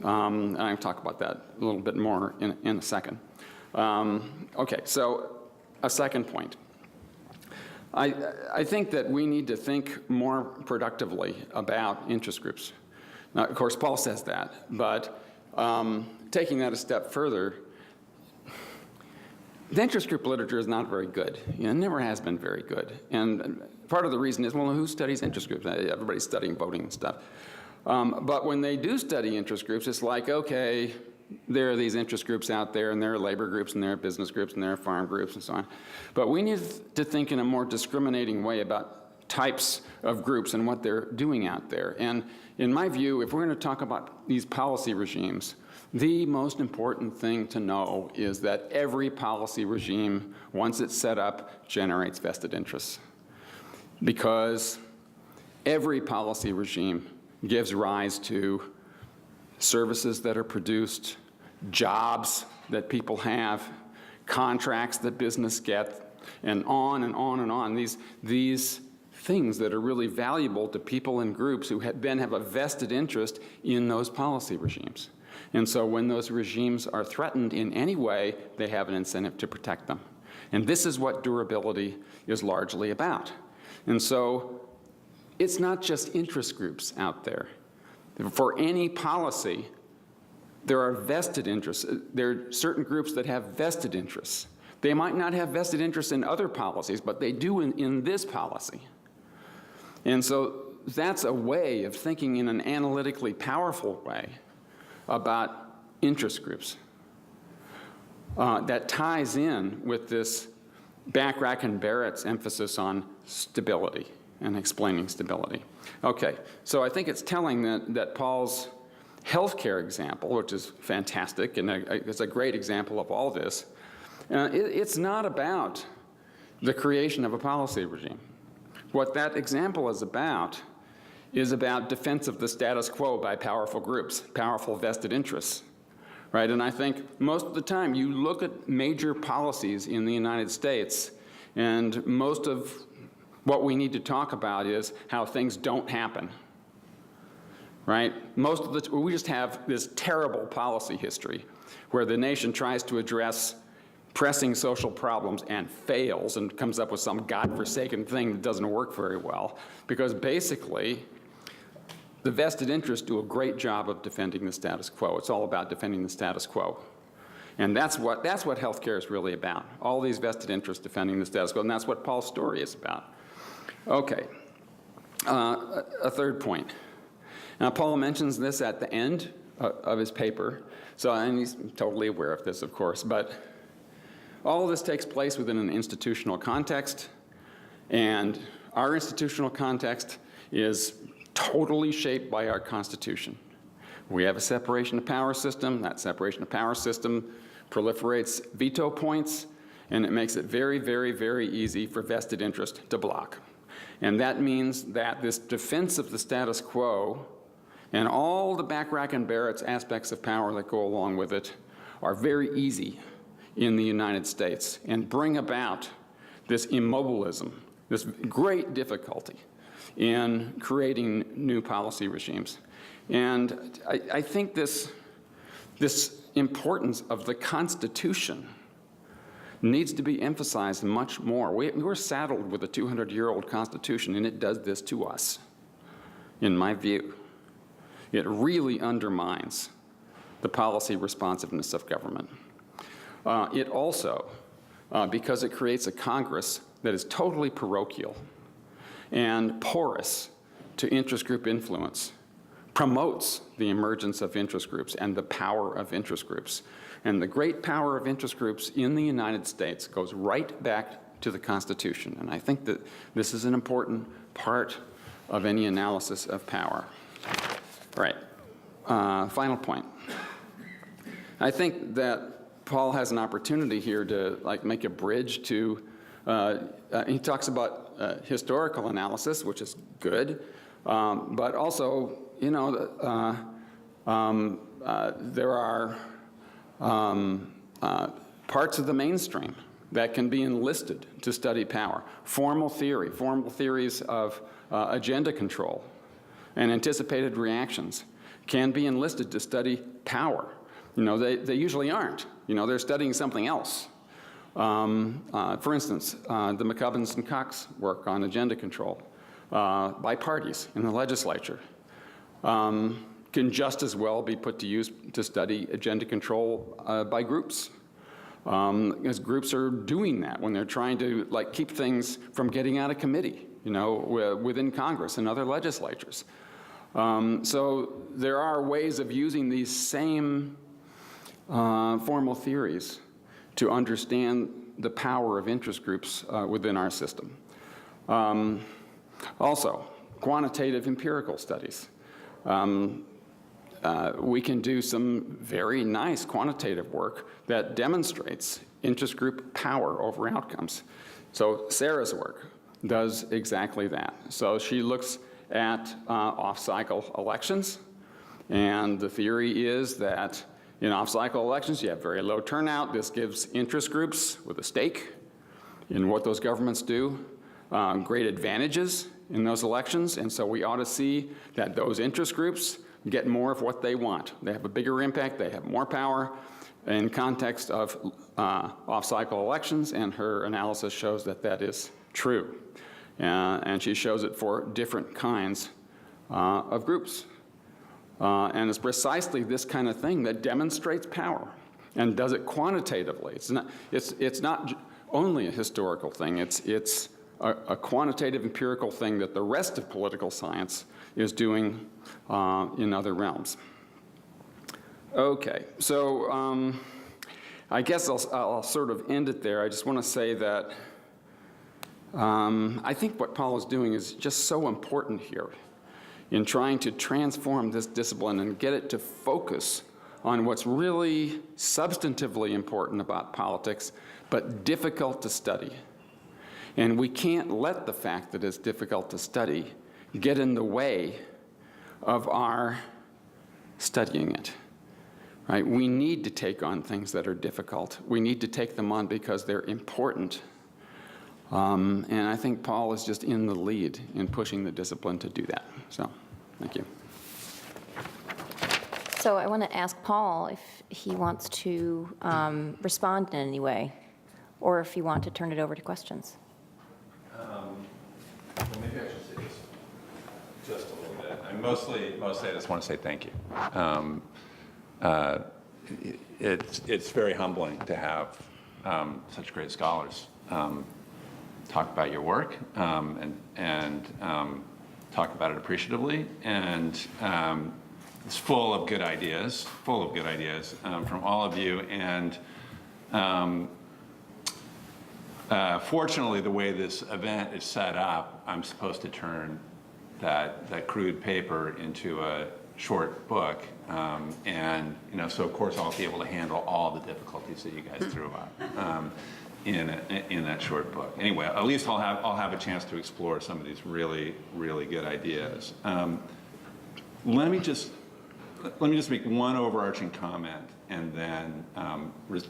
And I'll talk about that a little bit more in a second. Okay, so a second point. I think that we need to think more productively about interest groups. Now, of course, Paul says that, but taking that a step further, the interest group literature is not very good. It never has been very good. And part of the reason is, well, who studies interest groups? Everybody's studying voting and stuff. But when they do study interest groups, it's like, okay, there are these interest groups out there, and there are labor groups, and there are business groups, and there are farm groups, and so on. But we need to think in a more discriminating way about types of groups and what they're doing out there. And in my view, if we're going to talk about these policy regimes, the most important thing to know is that every policy regime, once it's set up, generates vested interests. Because every policy regime gives rise to services that are produced, jobs that people have, contracts that business get, and on and on and on. These things that are really valuable to people and groups who then have a vested interest in those policy regimes. And so when those regimes are threatened in any way, they have an incentive to protect them. And this is what durability is largely about. And so it's not just interest groups out there. For any policy, there are vested interests. There are certain groups that have vested interests. They might not have vested interests in other policies, but they do in this policy. And so that's a way of thinking in an analytically powerful way about interest groups that ties in with this Bachrach and Barrett's emphasis on stability and explaining stability. Okay, so I think it's telling that Paul's healthcare example, which is fantastic, and it's a great example of all this, it's not about the creation of a policy regime. What that example is about defense of the status quo by powerful groups, powerful vested interests, right? And I think most of the time you look at major policies in the United States, and most of what we need to talk about is how things don't happen, right? We just have this terrible policy history where the nation tries to address pressing social problems and fails and comes up with some godforsaken thing that doesn't work very well, because basically the vested interests do a great job of defending the status quo. It's all about defending the status quo. And that's what healthcare is really about, all these vested interests defending the status quo, and that's what Paul's story is about. Okay, a third point. Now, Paul mentions this at the end of his paper, and he's totally aware of this, of course, but all of this takes place within an institutional context, and our institutional context is totally shaped by our Constitution. We have a separation of power system. That separation of power system proliferates veto points, and it makes it very, very, very easy for vested interest to block. And that means that this defense of the status quo and all the Backrack and Barrett's aspects of power that go along with it are very easy in the United States and bring about this immobilism, this great difficulty in creating new policy regimes. And I think this importance of the Constitution needs to be emphasized much more. We're saddled with a 200-year-old Constitution, and it does this to us, in my view. It really undermines the policy responsiveness of government. It also, because it creates a Congress that is totally parochial and porous to interest group influence, promotes the emergence of interest groups and the power of interest groups. And the great power of interest groups in the United States goes right back to the Constitution. And I think that this is an important part of any analysis of power. All right, final point. I think that Paul has an opportunity here to make a bridge to, he talks about historical analysis, which is good, but also, there are parts of the mainstream that can be enlisted to study power. Formal theories of agenda control and anticipated reactions can be enlisted to study power. They usually aren't. They're studying something else. For instance, the McCubbins and Cox work on agenda control by parties in the legislature can just as well be put to use to study agenda control by groups. As groups are doing that when they're trying to keep things from getting out of committee, within Congress and other legislatures. So there are ways of using these same formal theories to understand the power of interest groups within our system. Also, quantitative empirical studies. We can do some very nice quantitative work that demonstrates interest group power over outcomes. So Sarah's work does exactly that. So she looks at off-cycle elections, and the theory is that in off-cycle elections you have very low turnout. This gives interest groups with a stake in what those governments do great advantages in those elections, and so we ought to see that those interest groups get more of what they want. They have a bigger impact, they have more power in context of off-cycle elections, and her analysis shows that that is true. And she shows it for different kinds of groups. And it's precisely this kind of thing that demonstrates power and does it quantitatively. It's not only a historical thing, it's a quantitative empirical thing that the rest of political science is doing in other realms. Okay, so I guess I'll sort of end it there. I just want to say that I think what Paul is doing is just so important here in trying to transform this discipline and get it to focus on what's really substantively important about politics, but difficult to study. And we can't let the fact that it's difficult to study get in the way of our studying it. Right? We need to take on things that are difficult. We need to take them on because they're important. And I think Paul is just in the lead in pushing the discipline to do that. So, thank you. So I want to ask Paul if he wants to respond in any way. or if you want to turn it over to questions. Well, maybe I should say this just a little bit. Mostly I just want to say thank you. It's very humbling to have such great scholars talk about your work and talk about it appreciatively, and it's full of good ideas from all of you. And fortunately, the way this event is set up, I'm supposed to turn that crude paper into a short book, and so of course I'll be able to handle all the difficulties that you guys threw up in that short book. Anyway, at least I'll have a chance to explore some of these really good ideas. Let me just make one overarching comment, and then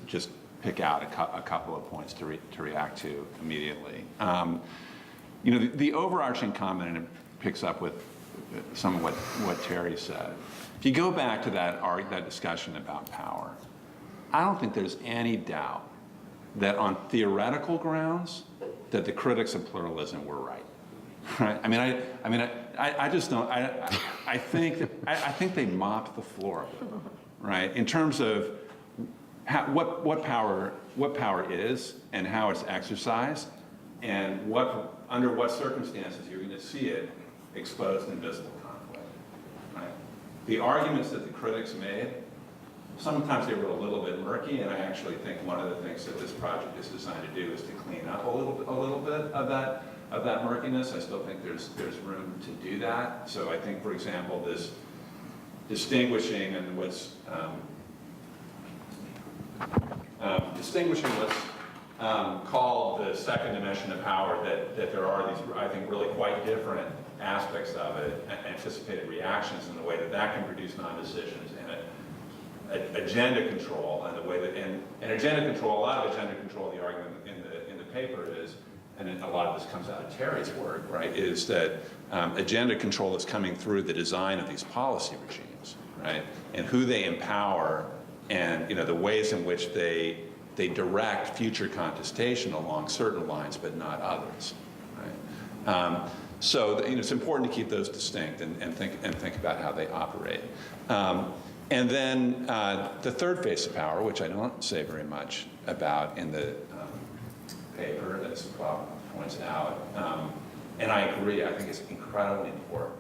just pick out a couple of points to react to immediately. The overarching comment, and it picks up with some of what Terry said. If you go back to that discussion about power, I don't think there's any doubt that on theoretical grounds that the critics of pluralism were right. Right? I just don't. I think they mopped the floor, right? In terms of what power is and how it's exercised, and under what circumstances you're going to see it exposed in visible conflict. Right? The arguments that the critics made, sometimes they were a little bit murky, and I actually think one of the things that this project is designed to do is to clean up a little bit of that murkiness. I still think there's room to do that. So I think, for example, this distinguishing what's called the second dimension of power, that there are these, I think, really quite different aspects of it, anticipated reactions in the way that can produce non-decisions, and agenda control, and the way that, and agenda control, a lot of agenda control, the argument in the paper is, and a lot of this comes out of Terry's work, right, is that agenda control is coming through the design of these policy regimes, right, and who they empower, and the ways in which they direct future contestation along certain lines, but not others, right? So it's important to keep those distinct and think about how they operate. And then the third face of power, which I don't say very much about in the paper, as Bob points out, and I agree, I think it's incredibly important.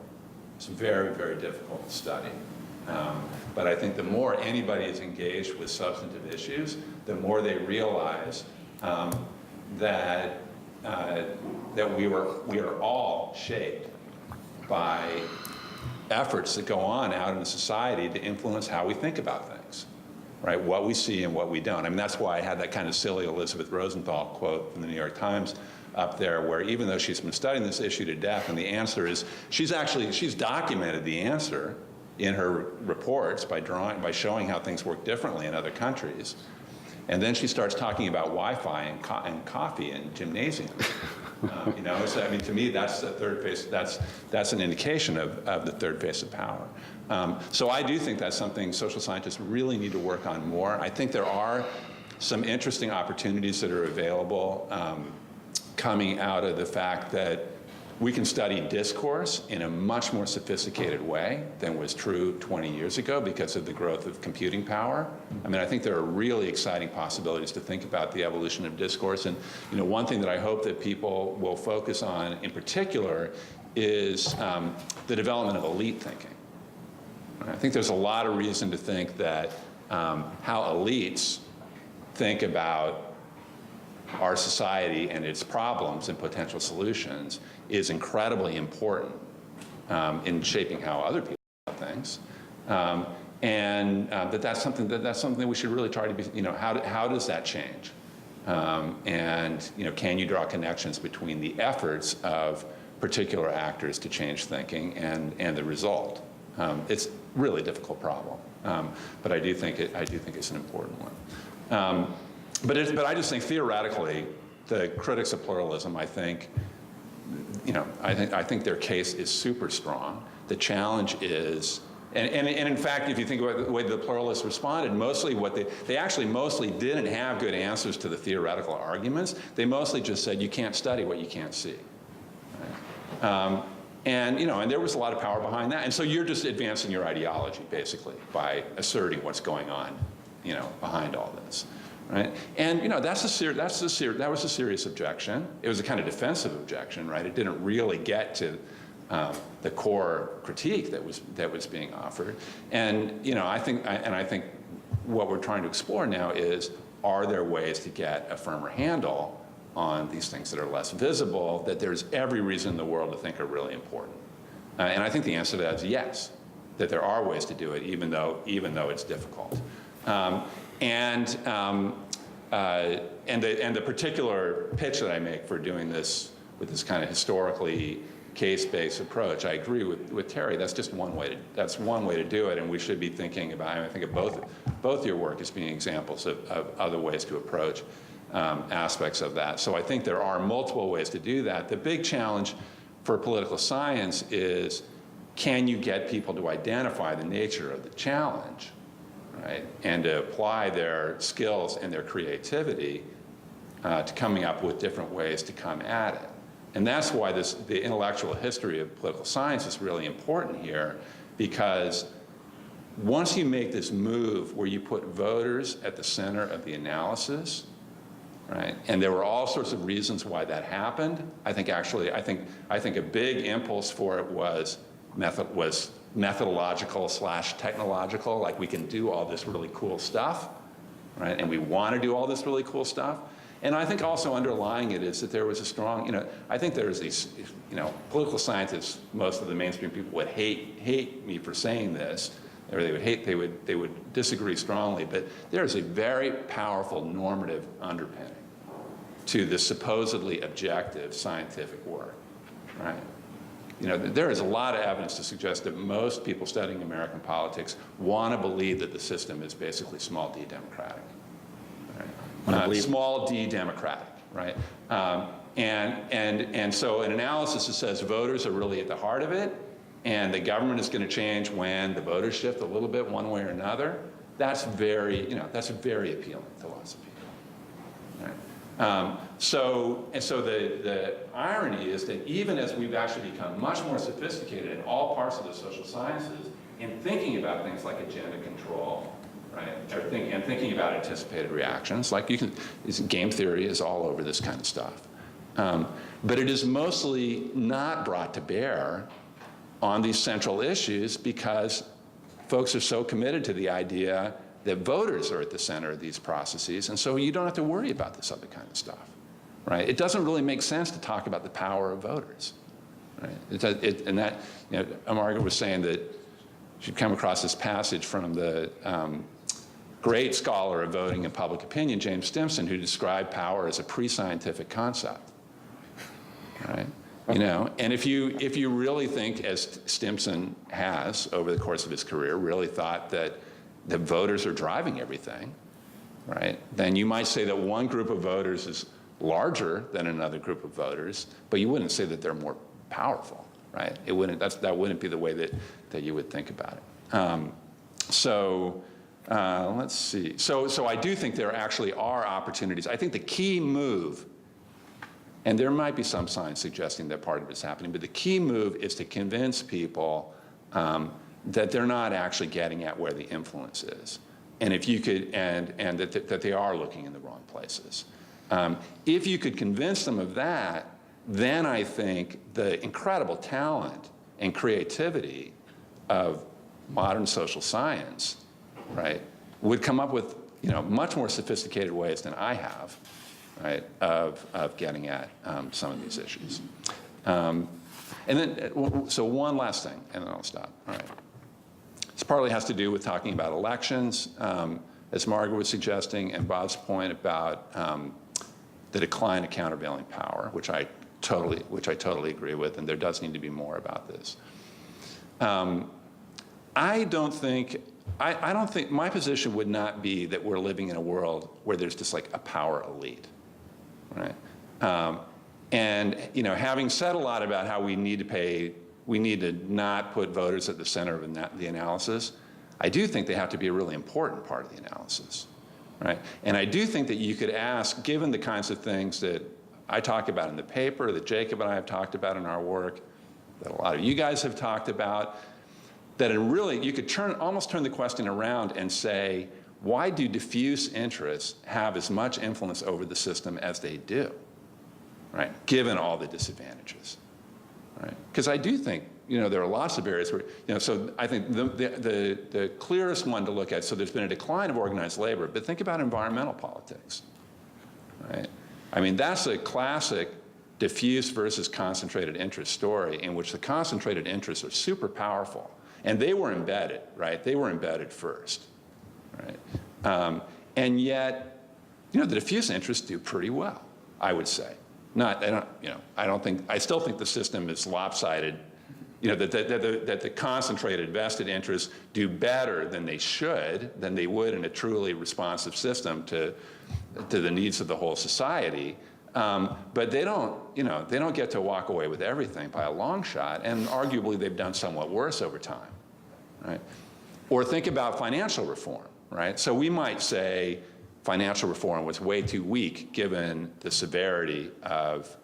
It's very, very difficult to study. But I think the more anybody is engaged with substantive issues, the more they realize that we are all shaped by efforts that go on out in the society to influence how we think about things, right? What we see and what we don't. I mean, that's why I had that kind of silly Elizabeth Rosenthal quote from the New York Times up there, where even though she's been studying this issue to death, and the answer is, she's documented the answer in her reports by showing how things work differently in other countries. And then she starts talking about Wi-Fi and coffee and gymnasiums. So, I mean, to me, that's the third phase. That's an indication of the third phase of power. So I do think that's something social scientists really need to work on more. I think there are some interesting opportunities that are available coming out of the fact that we can study discourse in a much more sophisticated way than was true 20 years ago because of the growth of computing power. I mean, I think there are really exciting possibilities to think about the evolution of discourse. And one thing that I hope that people will focus on in particular is the development of elite thinking. I think there's a lot of reason to think that how elites think about our society and its problems and potential solutions is incredibly important in shaping how other people do things, and that's something we should really try to be. How does that change? And can you draw connections between the efforts of particular actors to change thinking and the result? It's really a difficult problem, but I do think it's an important one. But I just think theoretically, the critics of pluralism, I think their case is super strong. The challenge is, And in fact, if you think about the way the pluralists responded, mostly they actually mostly didn't have good answers to the theoretical arguments. They mostly just said, you can't study what you can't see. Right? And there was a lot of power behind that. And so you're just advancing your ideology, basically, by asserting what's going on, behind all this. Right? And that was a serious objection. It was a kind of defensive objection, right? It didn't really get to the core critique that was being offered. And I think what we're trying to explore now is, are there ways to get a firmer handle on these things that are less visible, that there's every reason in the world to think are really important? And I think the answer to that is yes, that there are ways to do it, even though it's difficult. And the particular pitch that I make for doing this with this kind of historically case-based approach, I agree with Terry. That's just one way to do it, and we should be thinking about. I think of both your work as being examples of other ways to approach aspects of that. So I think there are multiple ways to do that. The big challenge for political science is, can you get people to identify the nature of the challenge? Right? And to apply their skills and their creativity to coming up with different ways to come at it. And that's why the intellectual history of political science is really important here, because once you make this move where you put voters at the center of the analysis, right? And there were all sorts of reasons why that happened. I think a big impulse for it was methodological / technological, like we can do all this really cool stuff, right? And we want to do all this really cool stuff. And I think also underlying it is that there was a strong, I think there was these, political scientists, most of the mainstream people would hate me for saying this, or they would disagree strongly, but there is a very powerful normative underpinning to the supposedly objective scientific work, right? There is a lot of evidence to suggest that most people studying American politics want to believe that the system is basically small d democratic. Right? Small d democratic, right? And so an analysis that says voters are really at the heart of it, and the government is going to change when the voters shift a little bit one way or another, that's very appealing to lots of people. Right? So the irony is that even as we've actually become much more sophisticated in all parts of the social sciences in thinking about things like agenda control, right, and thinking about anticipated reactions, like game theory is all over this kind of stuff. But it is mostly not brought to bear on these central issues because folks are so committed to the idea that voters are at the center of these processes, and so you don't have to worry about this other kind of stuff, right? It doesn't really make sense to talk about the power of voters, right? And that, Margaret was saying that she'd come across this passage from the great scholar of voting and public opinion, James Stimson, who described power as a pre-scientific concept, right? And if you really think, as Stimson has over the course of his career, really thought that the voters are driving everything, right? Then you might say that one group of voters is larger than another group of voters, but you wouldn't say that they're more powerful, right? That wouldn't be the way that you would think about it. Let's see. So I do think there actually are opportunities. I think the key move, and there might be some signs suggesting that part of it's happening, but the key move is to convince people that they're not actually getting at where the influence is, and if you could, and that they are looking in the wrong places. If you could convince them of that, then I think the incredible talent and creativity of modern social science, right, would come up with much more sophisticated ways than I have, right, of getting at some of these issues. And then, so one last thing, and then I'll stop. All right. This partly has to do with talking about elections, as Margaret was suggesting, and Bob's point about the decline of countervailing power, which I totally agree with, and there does need to be more about this. I don't think my position would not be that we're living in a world where there's just like a power elite, right? And having said a lot about how we need to pay we need to not put voters at the center of the analysis. I do think they have to be a really important part of the analysis, right? And I do think that you could ask, given the kinds of things that I talk about in the paper, that Jacob and I have talked about in our work, that a lot of you guys have talked about, that you could almost turn the question around and say, why do diffuse interests have as much influence over the system as they do, right? Given all the disadvantages, right? Because I do think, there are lots of areas where, so I think the clearest one to look at, so there's been a decline of organized labor, but think about environmental politics, right? I mean, that's a classic diffuse versus concentrated interest story in which the concentrated interests are super powerful. And they were embedded, right? They were embedded first, right? And yet, the diffuse interests do pretty well, I would say. I still think the system is lopsided, that the concentrated vested interests do better than they would in a truly responsive system to the needs of the whole society. But they don't get to walk away with everything by a long shot, and arguably they've done somewhat worse over time, right? Or think about financial reform, right? So we might say financial reform was way too weak given the severity of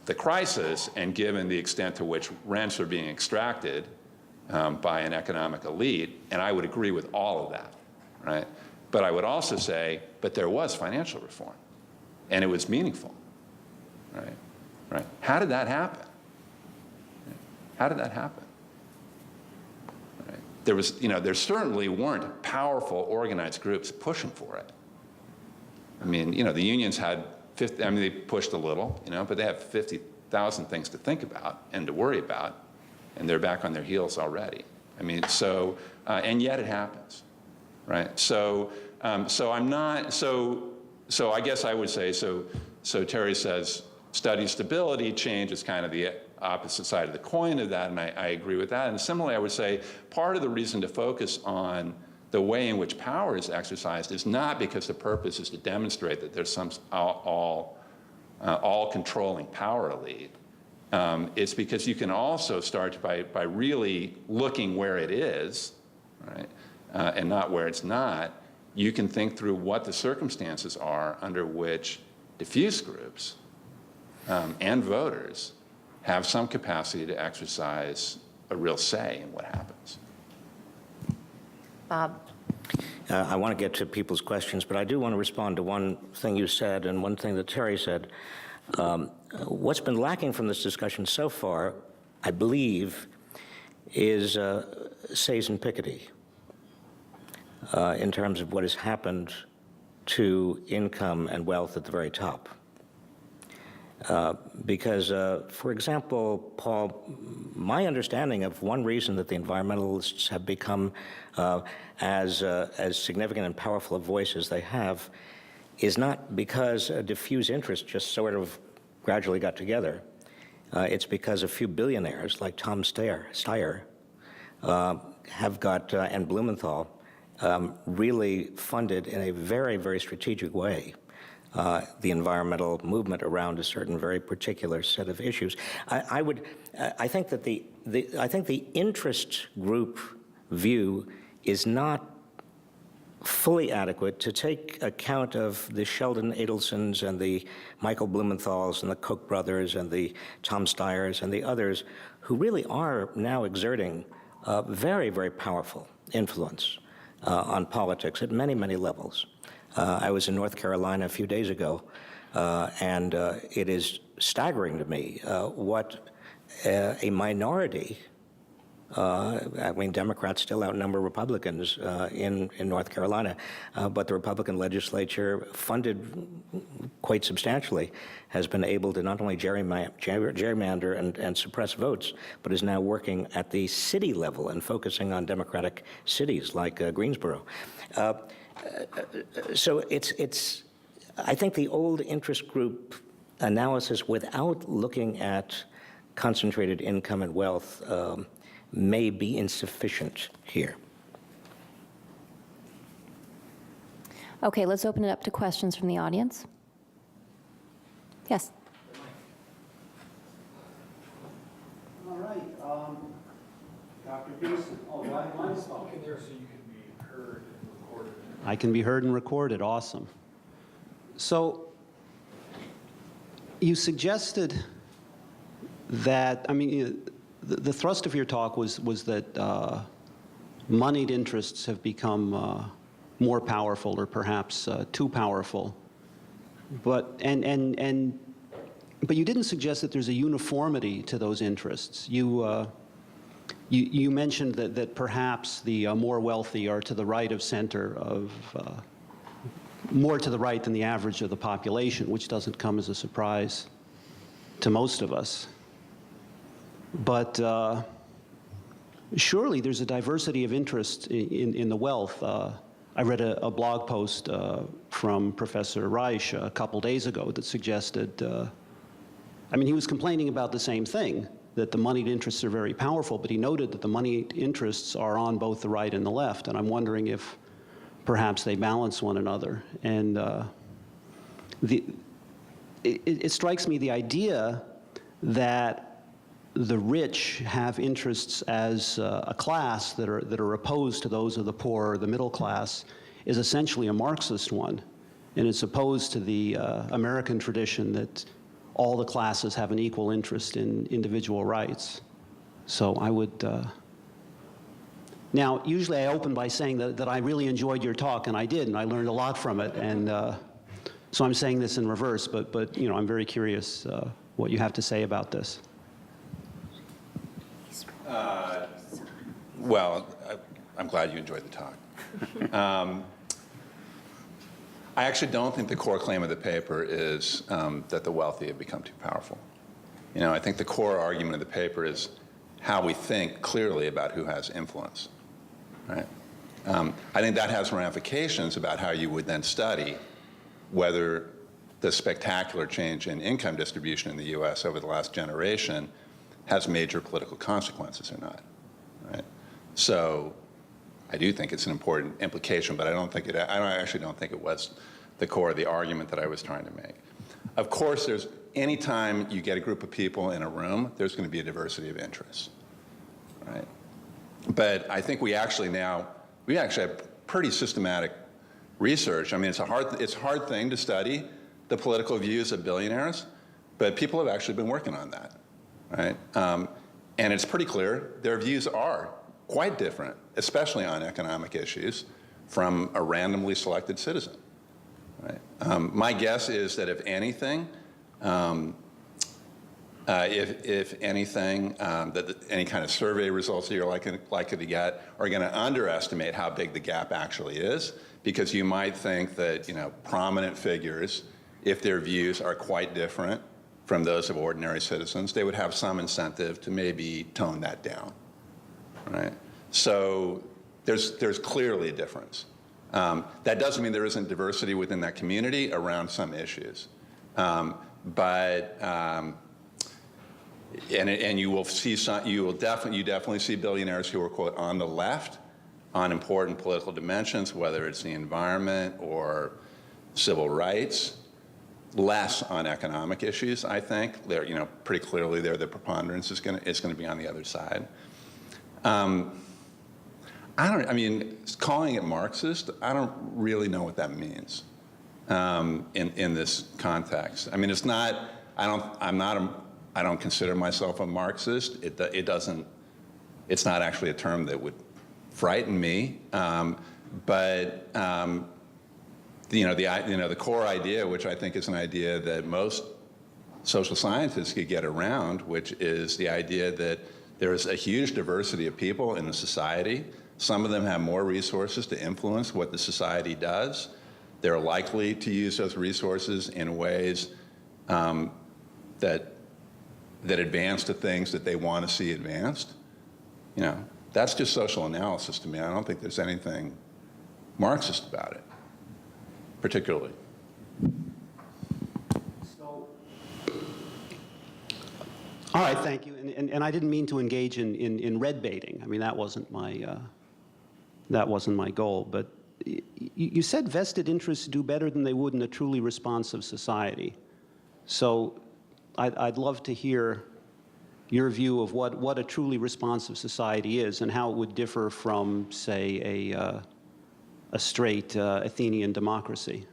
the crisis and given the extent to which rents are being extracted by an economic elite, and I would agree with all of that, right? But I would also say, but there was financial reform, and it was meaningful, right? Right? How did that happen? How did that happen? Right? There certainly weren't powerful organized groups pushing for it. I mean, the unions had 50, they pushed a little, but they have 50,000 things to think about and to worry about, and they're back on their heels already. I mean, so, and yet it happens, right? So I guess I would say, so Terry says study stability, change is kind of the opposite side of the coin of that, and I agree with that. And similarly, I would say part of the reason to focus on the way in which power is exercised is not because the purpose is to demonstrate that there's some all-controlling power elite. It's because you can also start by really looking where it is, right, and not where it's not. You can think through what the circumstances are under which diffuse groups and voters have some capacity to exercise a real say in what happens. Bob. I want to get to people's questions, but I do want to respond to one thing you said and one thing that Terry said. What's been lacking from this discussion so far, I believe, is Say's and Piketty in terms of what has happened to income and wealth at the very top. Because, for example, Paul, my understanding of one reason that the environmentalists have become as significant and powerful a voice as they have is not because a diffuse interest just sort of gradually got together. It's because a few billionaires like Tom Steyer have got, and Blumenthal, really funded in a very, very strategic way the environmental movement around a certain very particular set of issues. I think that the interest group view is not fully adequate to take account of the Sheldon Adelsons and the Michael Blumenthals and the Koch brothers and the Tom Steyers and the others who really are now exerting very, very powerful influence on politics at many, many levels. I was in North Carolina a few days ago, and it is staggering to me what a minority, Democrats still outnumber Republicans in North Carolina, but the Republican legislature, funded quite substantially, has been able to not only gerrymander and suppress votes, but is now working at the city level and focusing on Democratic cities like Greensboro. So I think the old interest group analysis without looking at concentrated income and wealth may be insufficient here. Okay, let's open it up to questions from the audience. Yes. All right. Dr. Beeson, oh, mine's on. Get there so you can be heard and recorded. I can be heard and recorded, awesome. So you suggested that, I mean, the thrust of your talk was that moneyed interests have become more powerful, or perhaps too powerful. But but you didn't suggest that there's a uniformity to those interests. You mentioned that perhaps the more wealthy are to the right of center of more to the right than the average of the population, which doesn't come as a surprise to most of us. But surely there's a diversity of interest in the wealth. I read a blog post from Professor Reich a couple days ago that suggested, I mean, he was complaining about the same thing, that the moneyed interests are very powerful, but he noted that the moneyed interests are on both the right and the left, and I'm wondering if perhaps they balance one another. And it strikes me the idea that the rich have interests as a class that are opposed to those of the poor or the middle class is essentially a Marxist one, and it's opposed to the American tradition that all the classes have an equal interest in individual rights. So I would, now usually I open by saying that I really enjoyed your talk, and I did, and I learned a lot from it, and so I'm saying this in reverse, but you know, I'm very curious what you have to say about this. Well, I'm glad you enjoyed the talk. I actually don't think the core claim of the paper is that the wealthy have become too powerful. You know, I think the core argument of the paper is how we think clearly about who has influence, right? I think that has ramifications about how you would then study whether the spectacular change in income distribution in the US over the last generation has major political consequences or not, right? So I do think it's an important implication, but I actually don't think it was the core of the argument that I was trying to make. Of course, any time you get a group of people in a room, there's going to be a diversity of interests, right? But I think we actually have pretty systematic research. I mean, it's a hard thing to study the political views of billionaires, but people have actually been working on that, right? And it's pretty clear their views are quite different, especially on economic issues, from a randomly selected citizen, right? My guess is that if anything, that any kind of survey results that you're likely to get are going to underestimate how big the gap actually is, because you might think that, you know, prominent figures, if their views are quite different from those of ordinary citizens, they would have some incentive to maybe tone that down, right? So there's clearly a difference. That doesn't mean there isn't diversity within that community around some issues, but you will see you definitely see billionaires who are, quote, on the left on important political dimensions, whether it's the environment or civil rights. Less on economic issues, I think. They're, you know, pretty clearly there, the preponderance is going to be on the other side. I mean, calling it Marxist, I don't really know what that means in this context. I mean, it's not. I don't consider myself a Marxist. It's not actually a term that would frighten me, but. The core idea, which I think is an idea that most social scientists could get around, which is the idea that there is a huge diversity of people in the society. Some of them have more resources to influence what the society does. They're likely to use those resources in ways that advance the things that they want to see advanced. You know, that's just social analysis to me. I don't think there's anything Marxist about it, particularly. So, all right, thank you. And I didn't mean to engage in red baiting. I mean, that wasn't my goal. But you said vested interests do better than they would in a truly responsive society. So I'd love to hear your view of what a truly responsive society is and how it would differ from, say, a straight Athenian democracy.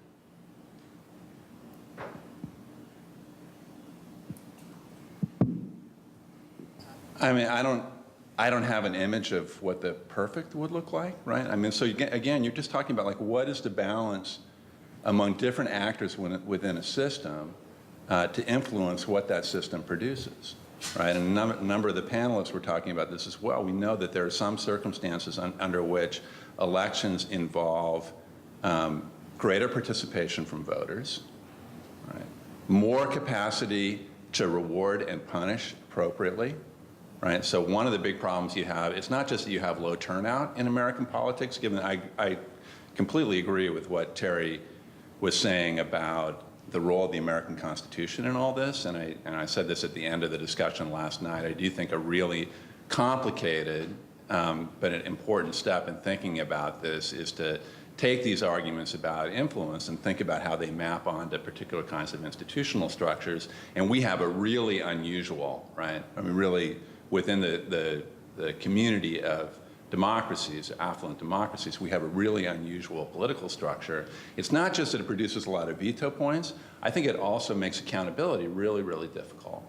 I mean, I don't have an image of what the perfect would look like, right? I mean, so again, you're just talking about like what is the balance among different actors within a system to influence what that system produces, right? And a number of the panelists were talking about this as well. We know that there are some circumstances under which elections involve greater participation from voters, right? More capacity to reward and punish appropriately, right? So one of the big problems you have, it's not just that you have low turnout in American politics, given I completely agree with what Terry was saying about the role of the American Constitution in all this, and I said this at the end of the discussion last night. I do think a really complicated but an important step in thinking about this is to take these arguments about influence and think about how they map onto particular kinds of institutional structures. And we have a really unusual, right? I mean, really within the community of democracies, affluent democracies, we have a really unusual political structure. It's not just that it produces a lot of veto points. I think it also makes accountability really, really difficult,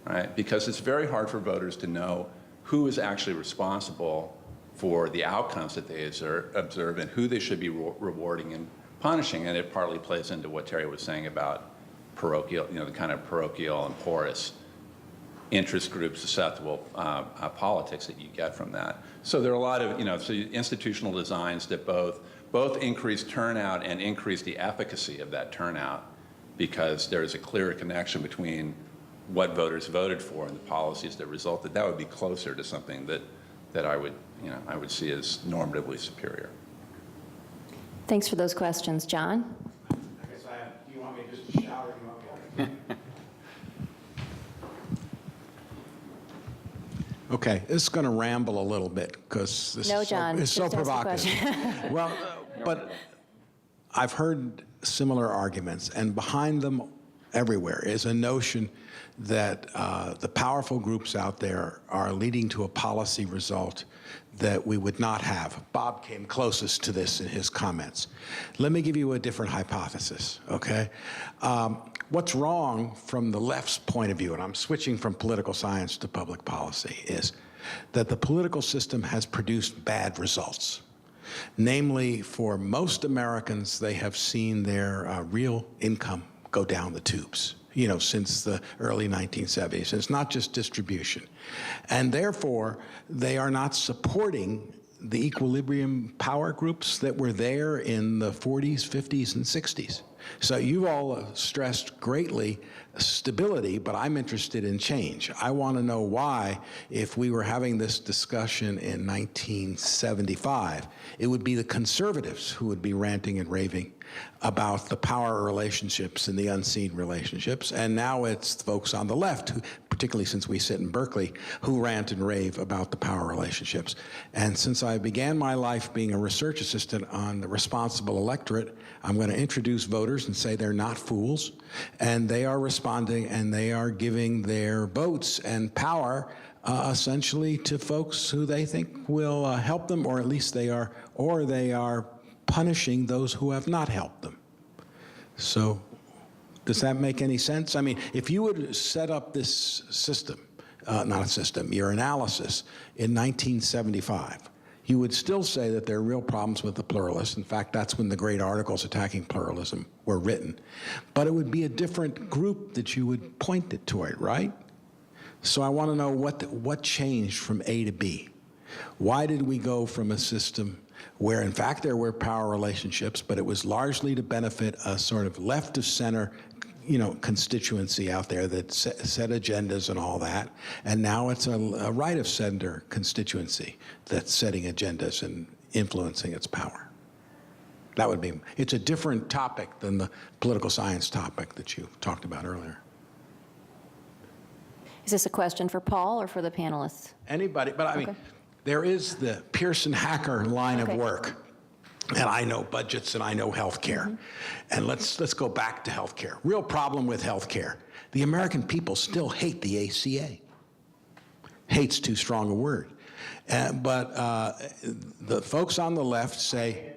right? Because it's very hard for voters to know who is actually responsible for the outcomes that they observe and who they should be rewarding and punishing. And it partly plays into what Terry was saying about parochial, the kind of parochial and porous interest group susceptible politics that you get from that. So there are a lot of, so institutional designs that both increase turnout and increase the efficacy of that turnout, because there's a clear connection between what voters voted for and the policies that resulted. That would be closer to something that I would see as normatively superior. Thanks for those questions. John? I guess do you want me just to shout or do you want me to? Okay, this is going to ramble a little bit because this No, John, is so just ask the provocative. Well, but I've heard similar arguments, and behind them everywhere is a notion that the powerful groups out there are leading to a policy result that we would not have. Bob came closest to this in his comments. Let me give you a different hypothesis, okay? What's wrong from the left's point of view, and I'm switching from political science to public policy, is that the political system has produced bad results. Namely, for most Americans, they have seen their real income go down the tubes, since the early 1970s. And it's not just distribution. And therefore, they are not supporting the equilibrium power groups that were there in the 40s, 50s, and 60s. So you've all stressed greatly stability, but I'm interested in change. I want to know why, if we were having this discussion in 1975, it would be the conservatives who would be ranting and raving about the power relationships and the unseen relationships, and now it's folks on the left, who, particularly since we sit in Berkeley, who rant and rave about the power relationships. And since I began my life being a research assistant on the responsible electorate, I'm going to introduce voters and say they're not fools, and they are responding, and they are giving their votes and power essentially to folks who they think will help them, or at least they are punishing those who have not helped them. So does that make any sense? I mean, if you would set up this system, not a system, your analysis in 1975, you would still say that there are real problems with the pluralists. In fact, that's when the great articles attacking pluralism were written. But it would be a different group that you would point it toward, right? So I want to know what changed from A to B. Why did we go from a system where, in fact, there were power relationships, but it was largely to benefit a sort of left-of-center, constituency out there that set agendas and all that, and now it's a right-of-center constituency that's setting agendas and influencing its power? That would be, it's a different topic than the political science topic that you talked about earlier. Is this a question for Paul or for the panelists? Anybody, but I mean, there is the Pearson Hacker line of work. And I know budgets and I know healthcare. And let's go back to healthcare. Real problem with healthcare. The American people still hate the ACA. Hate's too strong a word. But the folks on the left say,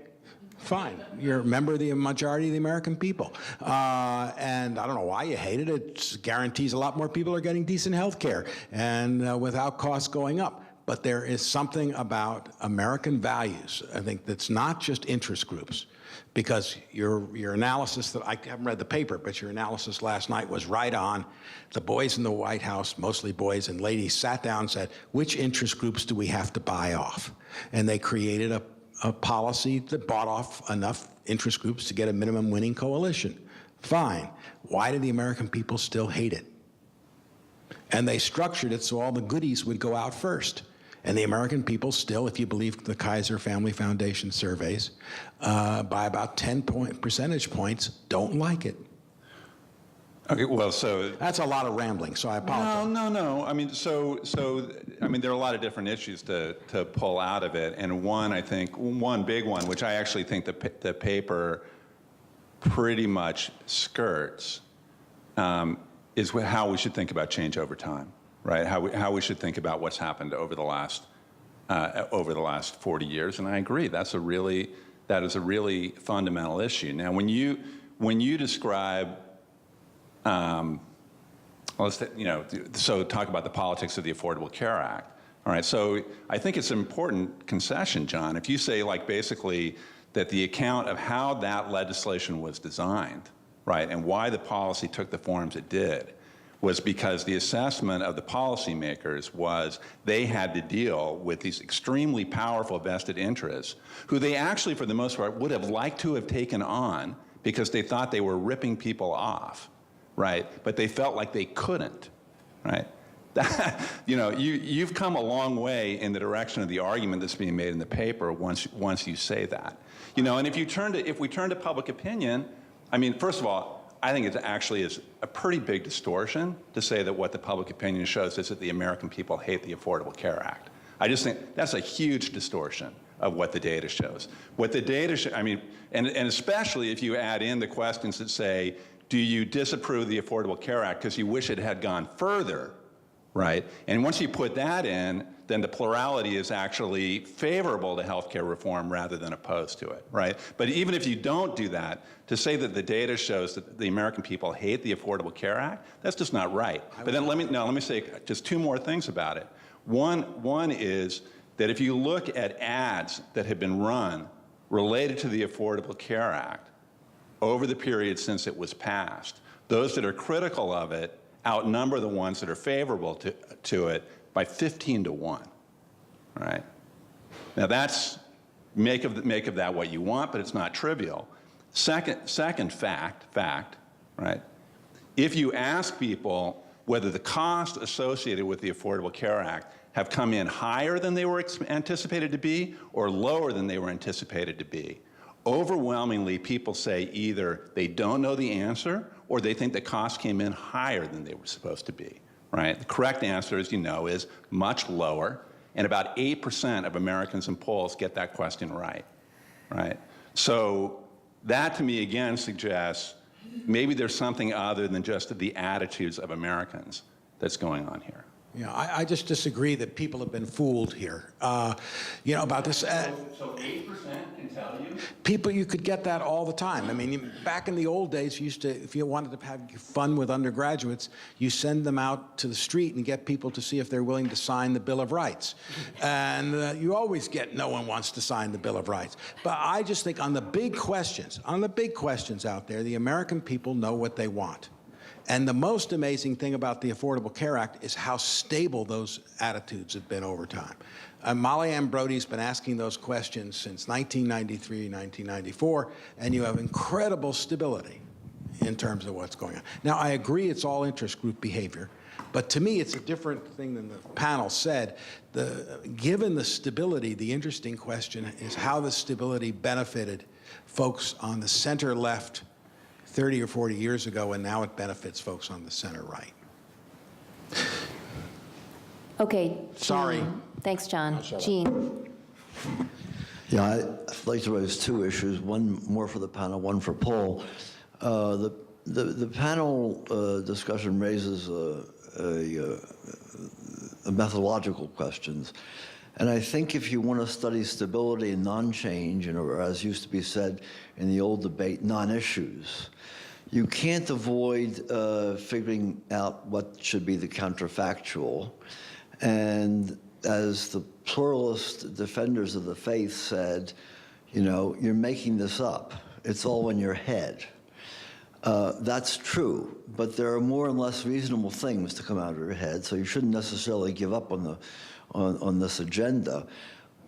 fine, you're a member of the majority of the American people. And I don't know why you hate it. It guarantees a lot more people are getting decent health care and without costs going up. But there is something about American values, I think, that's not just interest groups. Because your analysis, that I haven't read the paper, but your analysis last night was right on. The boys in the White House, mostly boys and ladies, sat down and said, which interest groups do we have to buy off? And they created a policy that bought off enough interest groups to get a minimum winning coalition. Fine. Why do the American people still hate it? And they structured it so all the goodies would go out first. And the American people still, if you believe the Kaiser Family Foundation surveys, by about 10 percentage points, don't like it. Okay, well, so That's a lot of rambling, so I apologize. no. I mean, there are a lot of different issues to pull out of it, and one, I think, one big one, which I actually think the paper pretty much skirts, is how we should think about change over time, right? How we should think about what's happened over the last 40 years, and I agree, that is a really fundamental issue. Now, when you describe so talk about the politics of the Affordable Care Act. All right, so I think it's an important concession, John. If you say, like, basically that the account of how that legislation was designed, right, and why the policy took the forms it did, was because the assessment of the policymakers was they had to deal with these extremely powerful vested interests, who they actually, for the most part, would have liked to have taken on because they thought they were ripping people off. Right, but they felt like they couldn't, right? You've come a long way in the direction of the argument that's being made in the paper once you say that. And if we turn to public opinion, I mean, first of all, I think it actually is a pretty big distortion to say that what the public opinion shows is that the American people hate the Affordable Care Act. I just think that's a huge distortion of what the data shows. What the data and especially if you add in the questions that say, do you disapprove of the Affordable Care Act because you wish it had gone further, right? And once you put that in, then the plurality is actually favorable to health care reform rather than opposed to it, right? But even if you don't do that, to say that the data shows that the American people hate the Affordable Care Act, that's just not right. But then let me say just two more things about it. One is that if you look at ads that have been run related to the Affordable Care Act, over the period since it was passed, those that are critical of it outnumber the ones that are favorable to it by 15 to 1, right? Now that's, make of that what you want, but it's not trivial. Second fact, right? If you ask people whether the cost associated with the Affordable Care Act have come in higher than they were anticipated to be or lower than they were anticipated to be, overwhelmingly, people say either they don't know the answer or they think the cost came in higher than they were supposed to be, right? The correct answer, as you know, is much lower, and about 8% of Americans in polls get that question right? So that, to me, again, suggests maybe there's something other than just the attitudes of Americans that's going on here. Yeah, I just disagree that people have been fooled here. About this. So 8% can tell you? People, you could get that all the time. I mean, back in the old days, if you wanted to have fun with undergraduates, you send them out to the street and get people to see if they're willing to sign the Bill of Rights. And you always get no one wants to sign the Bill of Rights. But I just think on the big questions out there, the American people know what they want. And the most amazing thing about the Affordable Care Act is how stable those attitudes have been over time. Molly Ann Brody's been asking those questions since 1993, 1994, and you have incredible stability in terms of what's going on. Now, I agree it's all interest group behavior, but to me, it's a different thing than the panel said. Given the stability, the interesting question is how the stability benefited folks on the center-left 30 or 40 years ago, and now it benefits folks on the center-right. Okay. Sorry. Thanks, John. Jean. Yeah, I'd like to raise two issues, one more for the panel, one for Paul. The panel discussion raises methodological questions. And I think if you want to study stability and non-change, or as used to be said in the old debate, non-issues, you can't avoid figuring out what should be the counterfactual. And as the pluralist defenders of the faith said, you're making this up. It's all in your head. That's true, but there are more and less reasonable things to come out of your head, so you shouldn't necessarily give up on this agenda.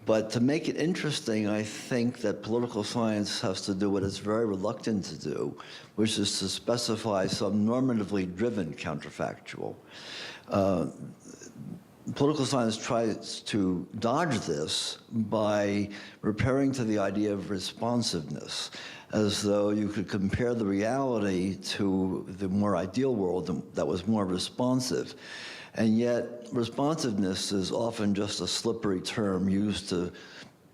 But to make it interesting, I think that political science has to do what it's very reluctant to do, which is to specify some normatively driven counterfactual. Political science tries to dodge this by repairing to the idea of responsiveness, as though you could compare the reality to the more ideal world that was more responsive. And yet, responsiveness is often just a slippery term used to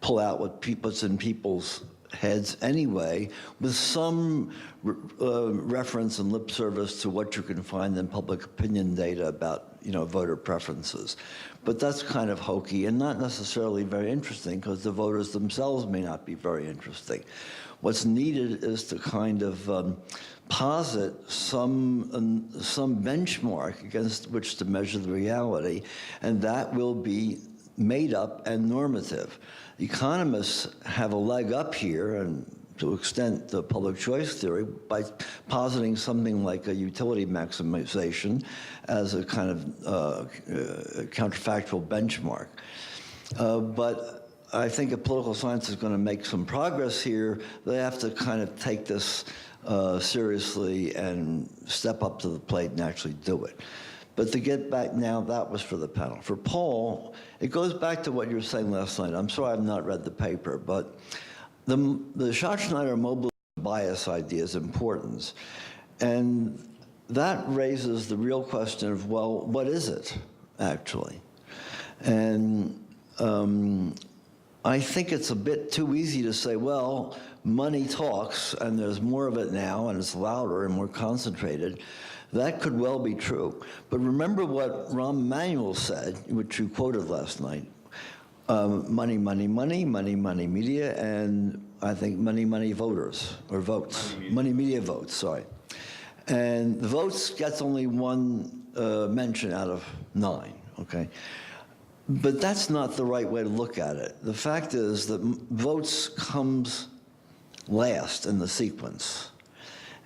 pull out what's in people's heads anyway, with some reference and lip service to what you can find in public opinion data about, voter preferences. But that's kind of hokey and not necessarily very interesting, because the voters themselves may not be very interesting. What's needed is to kind of posit some benchmark against which to measure the reality, and that will be made up and normative. Economists have a leg up here, and to extent the public choice theory, by positing something like a utility maximization as a kind of counterfactual benchmark. But I think if political science is going to make some progress here, they have to kind of take this seriously and step up to the plate and actually do it. But to get back now, that was for the panel. For Paul, it goes back to what you were saying last night. I'm sorry I've not read the paper, but the Schachtschneider mobile bias idea is important. And that raises the real question of, well, what is it, actually? And I think it's a bit too easy to say, well, money talks, and there's more of it now, and it's louder and more concentrated. That could well be true. But remember what Rahm Emanuel said, which you quoted last night. Money, money, money, money, money, media, and I think money, money, voters, or votes. Money, media votes, sorry. And the votes gets only one mention out of 9, okay? But that's not the right way to look at it. The fact is that votes comes last in the sequence.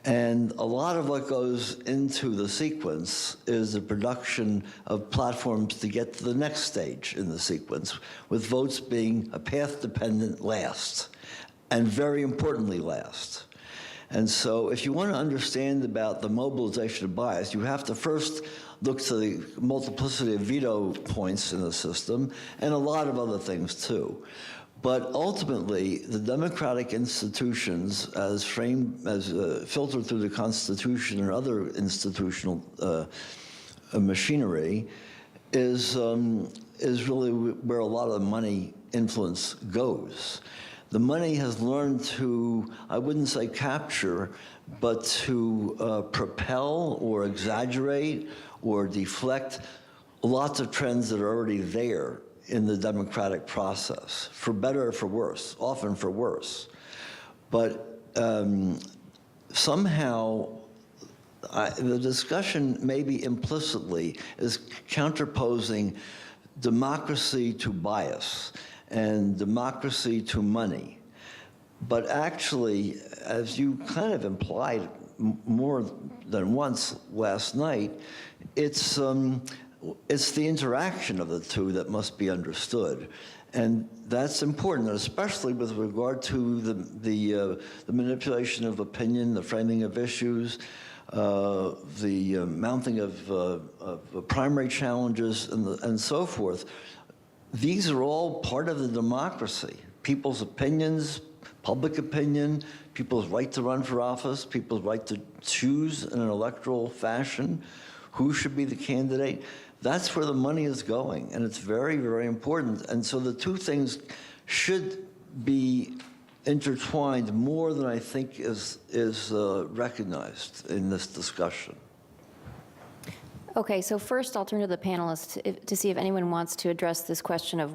And a lot of what goes into the sequence is the production of platforms to get to the next stage in the sequence, with votes being a path-dependent last, and very importantly last. And so if you want to understand about the mobilization of bias, you have to first look to the multiplicity of veto points in the system, and a lot of other things too. But ultimately, the democratic institutions, as framed, as filtered through the Constitution and other institutional machinery, is really where a lot of the money influence goes. The money has learned to, I wouldn't say capture, but to propel or exaggerate or deflect lots of trends that are already there in the democratic process, for better or for worse, often for worse. But somehow, the discussion maybe implicitly is counterposing democracy to bias and democracy to money. But actually, as you kind of implied more than once last night, it's the interaction of the two that must be understood. And that's important, especially with regard to the manipulation of opinion, the framing of issues, the mounting of primary challenges, and so forth. These are all part of the democracy. People's opinions, public opinion, people's right to run for office, people's right to choose in an electoral fashion who should be the candidate. That's where the money is going, and it's very, very important. And so the two things should be intertwined more than I think is recognized in this discussion. Okay, so first I'll turn to the panelists to see if anyone wants to address this question of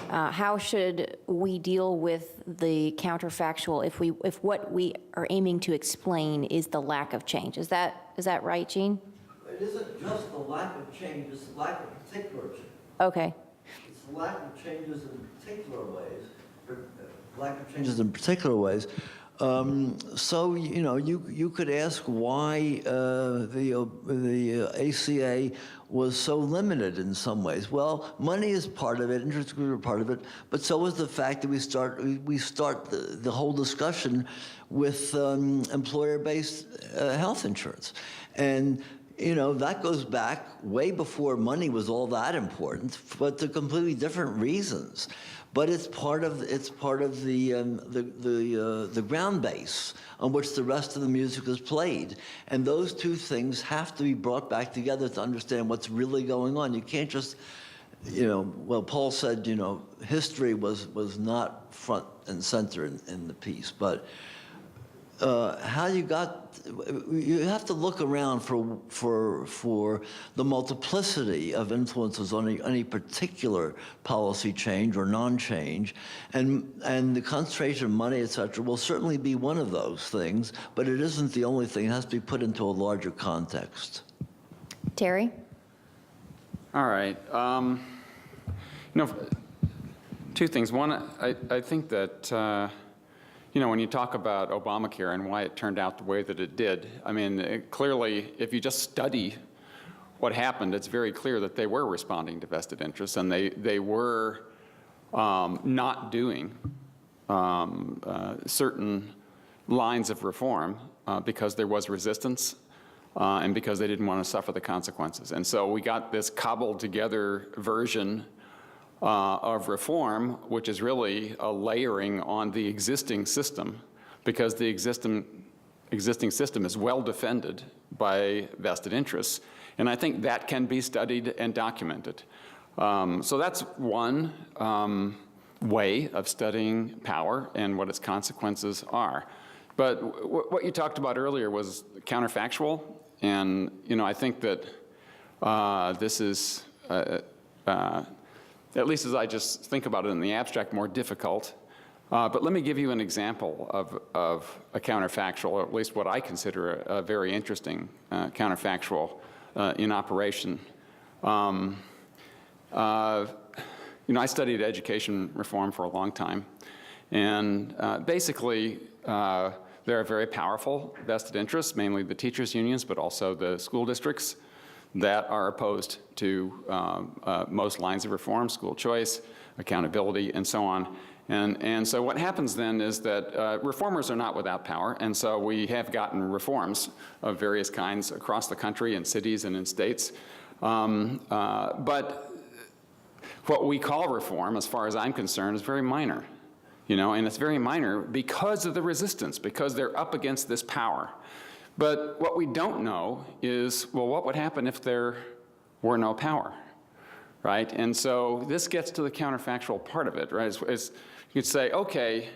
how should we deal with the counterfactual if what we are aiming to explain is the lack of change. Is that right, Jean? It isn't just the lack of change, it's the lack of particular change. Okay. It's the lack of changes in particular ways, So, you know, you could ask why the ACA was so limited in some ways. Well, money is part of it, interest groups are part of it, but so is the fact that we start the whole discussion with employer-based health insurance. And you know, that goes back way before money was all that important, but to completely different reasons. But it's part of the ground base on which the rest of the music is played, and those two things have to be brought back together to understand what's really going on. You can't just, you know, well, Paul said, you know, history was not front and center in the piece, but you have to look around for the multiplicity of influences on any particular policy change or non-change, and the concentration of money, et cetera, will certainly be one of those things, but it isn't the only thing. It has to be put into a larger context. Terry? All right. You know, two things. One, I think that you know, when you talk about Obamacare and why it turned out the way that it did, I mean, clearly, if you just study what happened, it's very clear that they were responding to vested interests, and they were not doing certain lines of reform because there was resistance and because they didn't want to suffer the consequences. And so we got this cobbled together version of reform, which is really a layering on the existing system, because the existing system is well defended by vested interests. And I think that can be studied and documented. So that's one way of studying power and what its consequences are. But what you talked about earlier was counterfactual, and you know, I think that this is at least as I just think about it in the abstract, more difficult. But let me give you an example of a counterfactual, or at least what I consider a very interesting counterfactual in operation. You know, I studied education reform for a long time. And basically, there are very powerful vested interests, mainly the teachers' unions, but also the school districts, that are opposed to most lines of reform, school choice, accountability, and so on. And so what happens then is that reformers are not without power, and so we have gotten reforms of various kinds across the country in cities and in states. But what we call reform, as far as I'm concerned, is very minor. You know, and it's very minor because of the resistance, because they're up against this power. But what we don't know is, well, what would happen if there were no power, right? And so this gets to the counterfactual part of it, right? You could say, okay,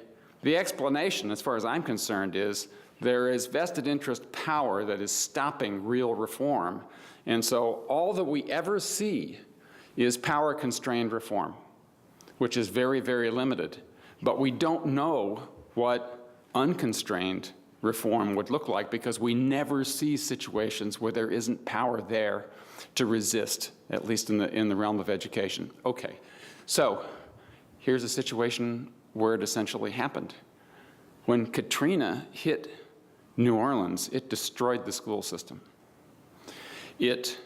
the explanation, as far as I'm concerned, is there is vested interest power that is stopping real reform. And so all that we ever see is power-constrained reform, which is very, very limited. But we don't know what unconstrained reform would look like, because we never see situations where there isn't power there to resist, at least in the realm of education. Okay, so here's a situation where it essentially happened. When Katrina hit New Orleans, it destroyed the school system. It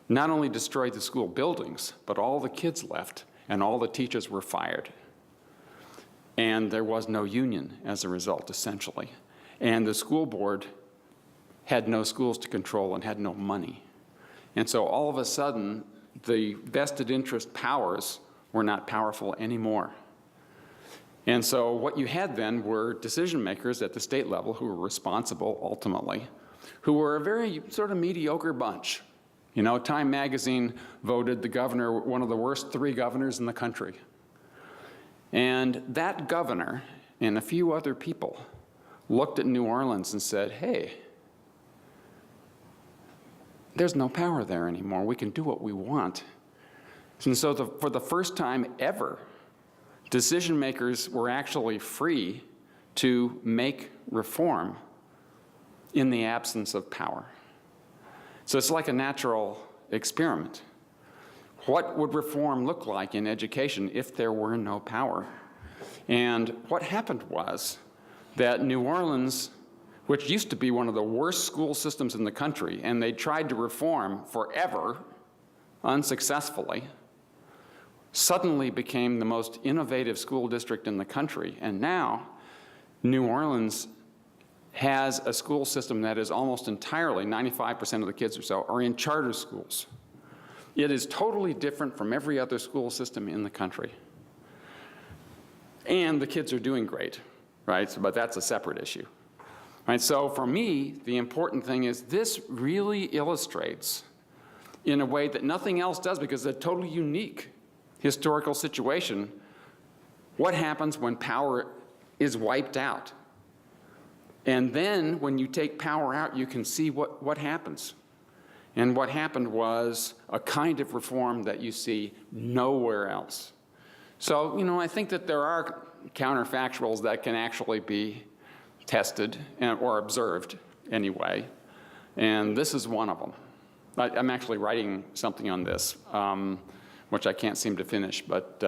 not only destroyed the school buildings, but all the kids left, and all the teachers were fired. And there was no union as a result, essentially. And the school board had no schools to control and had no money. And so all of a sudden, the vested interest powers were not powerful anymore. And so what you had then were decision makers at the state level who were responsible, ultimately, who were a very sort of mediocre bunch. You know, Time magazine voted the governor one of the worst 3 governors in the country. And that governor and a few other people looked at New Orleans and said, hey, there's no power there anymore. We can do what we want. And so for the first time ever, decision makers were actually free to make reform in the absence of power. So it's like a natural experiment. What would reform look like in education if there were no power? And what happened was that New Orleans, which used to be one of the worst school systems in the country, and they tried to reform forever, unsuccessfully, suddenly became the most innovative school district in the country. And now, New Orleans has a school system that is almost entirely, 95% of the kids or so, are in charter schools. It is totally different from every other school system in the country. And the kids are doing great, right? But that's a separate issue. Right? So for me, the important thing is this really illustrates in a way that nothing else does, because it's a totally unique historical situation, what happens when power is wiped out. And then when you take power out, you can see what happens. And what happened was a kind of reform that you see nowhere else. So, I think that there are counterfactuals that can actually be tested or observed anyway. And this is one of them. I'm actually writing something on this, which I can't seem to finish, but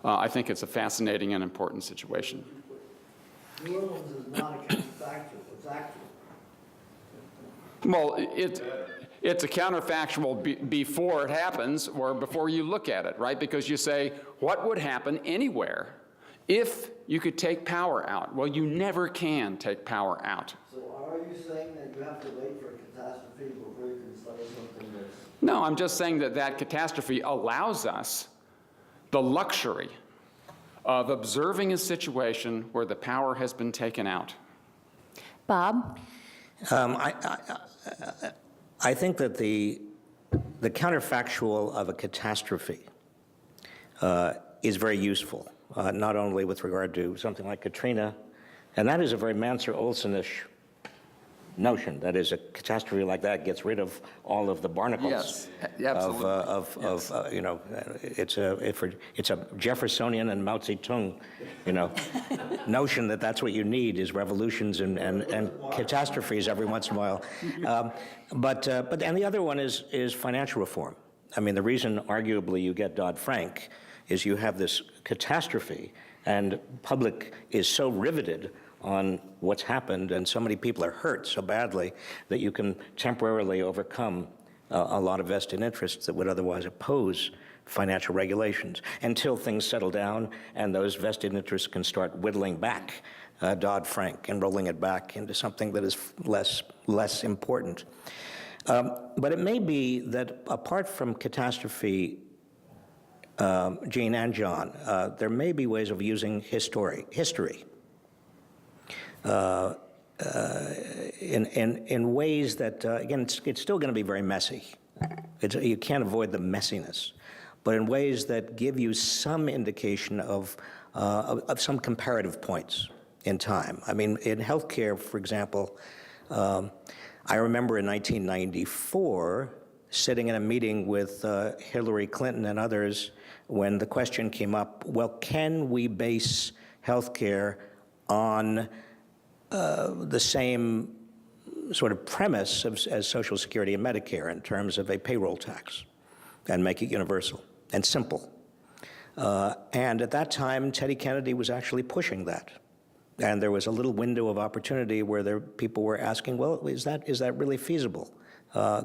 I think it's a fascinating and important situation. New Orleans is not a counterfactual, it's actual. Well, it's a counterfactual before it happens or before you look at it, right? Because you say, what would happen anywhere if you could take power out? Well, you never can take power out. So are you saying that you have to wait for a catastrophe before you can study something that's... No, I'm just saying that catastrophe allows us the luxury of observing a situation where the power has been taken out. Bob? I think that the counterfactual of a catastrophe is very useful, not only with regard to something like Katrina, and that is a very Mansur Olsonish notion. That is, a catastrophe like that gets rid of all of the barnacles. Yes, absolutely. It's a Jeffersonian and Mao Zedong, notion that that's what you need is revolutions and catastrophes every once in a while. And the other one is financial reform. I mean, the reason, arguably, you get Dodd-Frank is you have this catastrophe, and public is so riveted on what's happened, and so many people are hurt so badly that you can temporarily overcome a lot of vested interests that would otherwise oppose financial regulations until things settle down and those vested interests can start whittling back Dodd-Frank and rolling it back into something that is less important. But it may be that apart from catastrophe, Jean and John, there may be ways of using history. In ways that, again, it's still going to be very messy. You can't avoid the messiness, but in ways that give you some indication of some comparative points in time. I mean, in healthcare, for example, I remember in 1994 sitting in a meeting with Hillary Clinton and others when the question came up, well, can we base healthcare on the same sort of premise as Social Security and Medicare in terms of a payroll tax and make it universal and simple. And at that time, Teddy Kennedy was actually pushing that. And there was a little window of opportunity where people were asking, well, is that really feasible?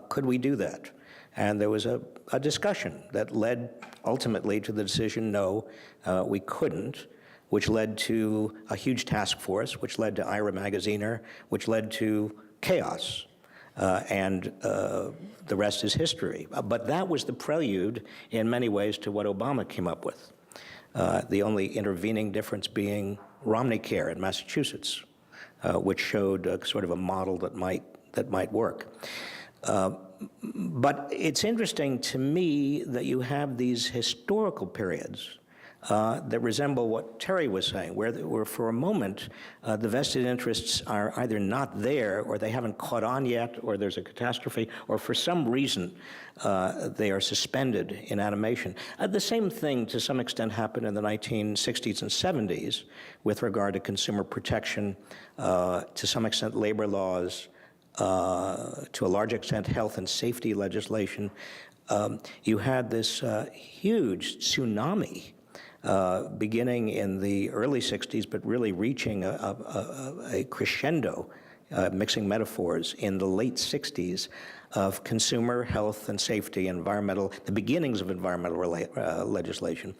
Could we do that? And there was a discussion that led ultimately to the decision, no, we couldn't, which led to a huge task force, which led to Ira Magaziner, which led to chaos. And the rest is history. But that was the prelude, in many ways, to what Obama came up with. The only intervening difference being Romney Care in Massachusetts, which showed sort of a model that might work. But it's interesting to me that you have these historical periods that resemble what Terry was saying, where for a moment the vested interests are either not there, or they haven't caught on yet, or there's a catastrophe, or for some reason they are suspended in animation. The same thing to some extent happened in the 1960s and 70s with regard to consumer protection, to some extent labor laws, to a large extent health and safety legislation. You had this huge tsunami beginning in the early 60s, but really reaching a crescendo, mixing metaphors, in the late 60s of consumer health and safety, the beginnings of environmental legislation.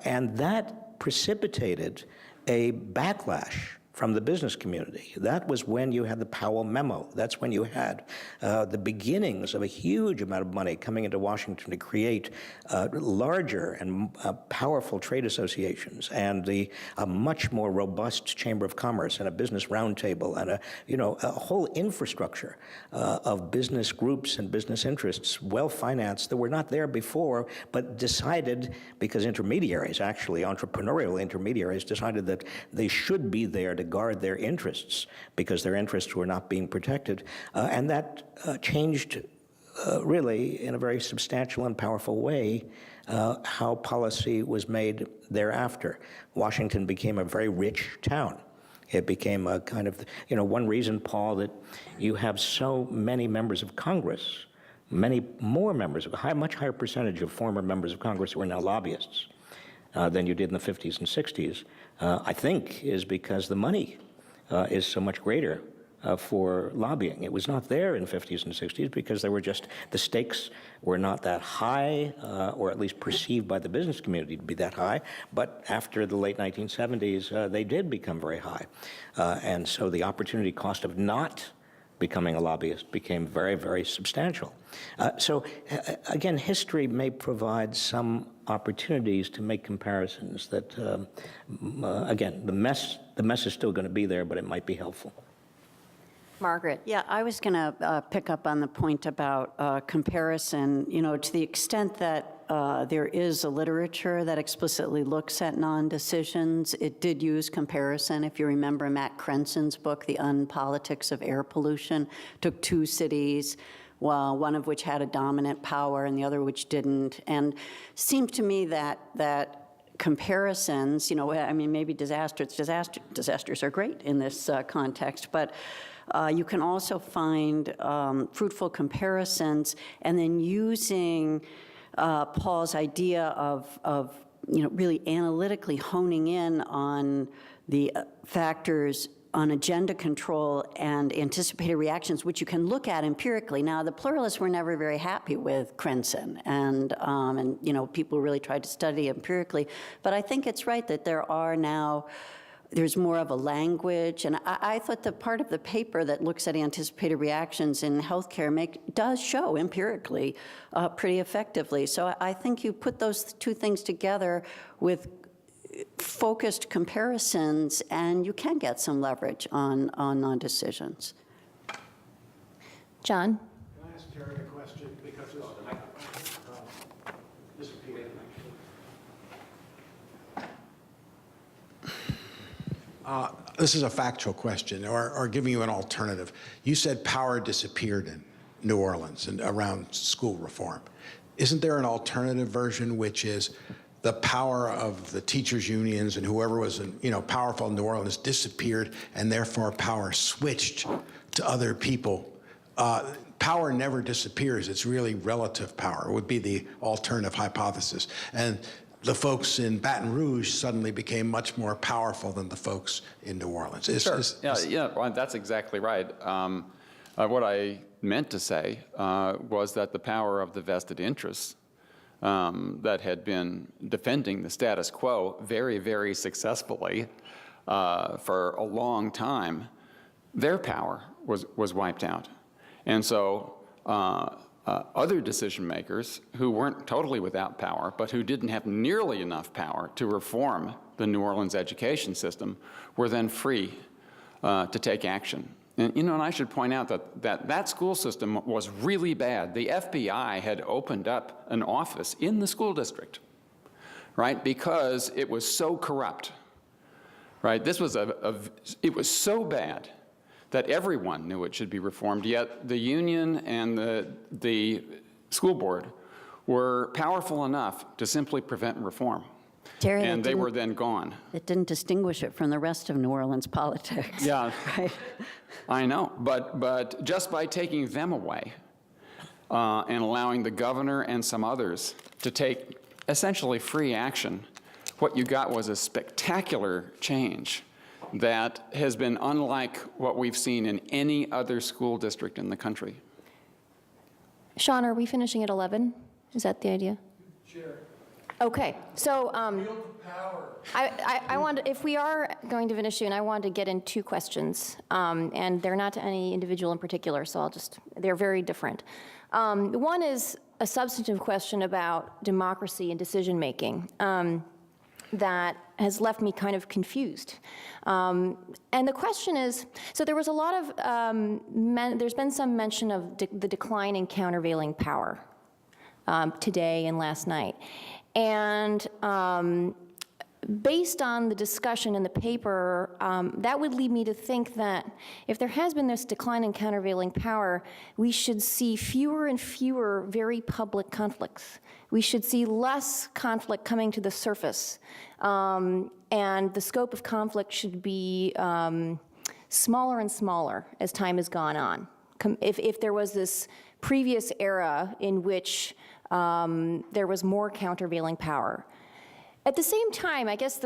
And that precipitated a backlash from the business community. That was when you had the Powell memo. That's when you had the beginnings of a huge amount of money coming into Washington to create larger and powerful trade associations, and a much more robust Chamber of Commerce and a business roundtable, and a whole infrastructure of business groups and business interests, well financed, that were not there before, but decided, because intermediaries, actually entrepreneurial intermediaries, decided that they should be there to guard their interests because their interests were not being protected. And that changed really in a very substantial and powerful way how policy was made thereafter. Washington became a very rich town. It became a kind of, one reason, Paul, that you have so many members of Congress, many more members, a much higher percentage of former members of Congress who are now lobbyists than you did in the 50s and 60s, I think is because the money is so much greater for lobbying. It was not there in 50s and 60s because the stakes were not that high, or at least perceived by the business community to be that high. But after the late 1970s, they did become very high. And so the opportunity cost of not becoming a lobbyist became very, very substantial. So again, history may provide some opportunities to make comparisons that, again, the mess is still going to be there, but it might be helpful. Margaret. Yeah, I was going to pick up on the point about comparison, to the extent that there is a literature that explicitly looks at non-decisions. It did use comparison. If you remember Matt Crenson's book, The Unpolitics of Air Pollution, took two cities, one of which had a dominant power and the other which didn't. And it seemed to me that comparisons, maybe disasters are great in this context, but you can also find fruitful comparisons, and then using Paul's idea of really analytically honing in on the factors on agenda control and anticipated reactions, which you can look at empirically. Now, the pluralists were never very happy with Crenson, and people really tried to study empirically. But I think it's right that there's more of a language, and I thought the part of the paper that looks at anticipated reactions in healthcare does show empirically pretty effectively. So I think you put those two things together with focused comparisons, and you can get some leverage on non-decisions. John? Can I ask Terry a question? Because this disappeared. This is a factual question, or giving you an alternative. You said power disappeared in New Orleans and around school reform. Isn't there an alternative version, which is the power of the teachers' unions and whoever was powerful in New Orleans disappeared, and therefore power switched to other people? Power never disappears. It's really relative power would be the alternative hypothesis. And the folks in Baton Rouge suddenly became much more powerful than the folks in New Orleans. Well, that's exactly right. What I meant to say was that the power of the vested interests that had been defending the status quo very, very successfully for a long time, their power was wiped out. And so other decision makers who weren't totally without power, but who didn't have nearly enough power to reform the New Orleans education system, were then free to take action. And, and I should point out that school system was really bad. The FBI had opened up an office in the school district right? Because it was so corrupt, right? This was it was so bad that everyone knew it should be reformed, yet the union and the school board were powerful enough to simply prevent reform. Terry, And they were then gone. It didn't distinguish it from the rest of New Orleans politics. Yeah, Right? I know, but just by taking them away and allowing the governor and some others to take essentially free action, what you got was a spectacular change that has been unlike what we've seen in any other school district in the country. Sean, are we finishing at 11? Is that the idea? Chair. Okay, so Wield the power. I want, if we are going to finish soon, I want to get in two questions, and they're not to any individual in particular, so they're very different. One is a substantive question about democracy and decision-making that has left me kind of confused. And the question is, so there was a lot of, there's been some mention of the decline in countervailing power today and last night. And based on the discussion in the paper, that would lead me to think that if there has been this decline in countervailing power, we should see fewer and fewer very public conflicts. We should see less conflict coming to the surface. And the scope of conflict should be smaller and smaller as time has gone on. If there was this previous era in which there was more countervailing power. At the same time, I guess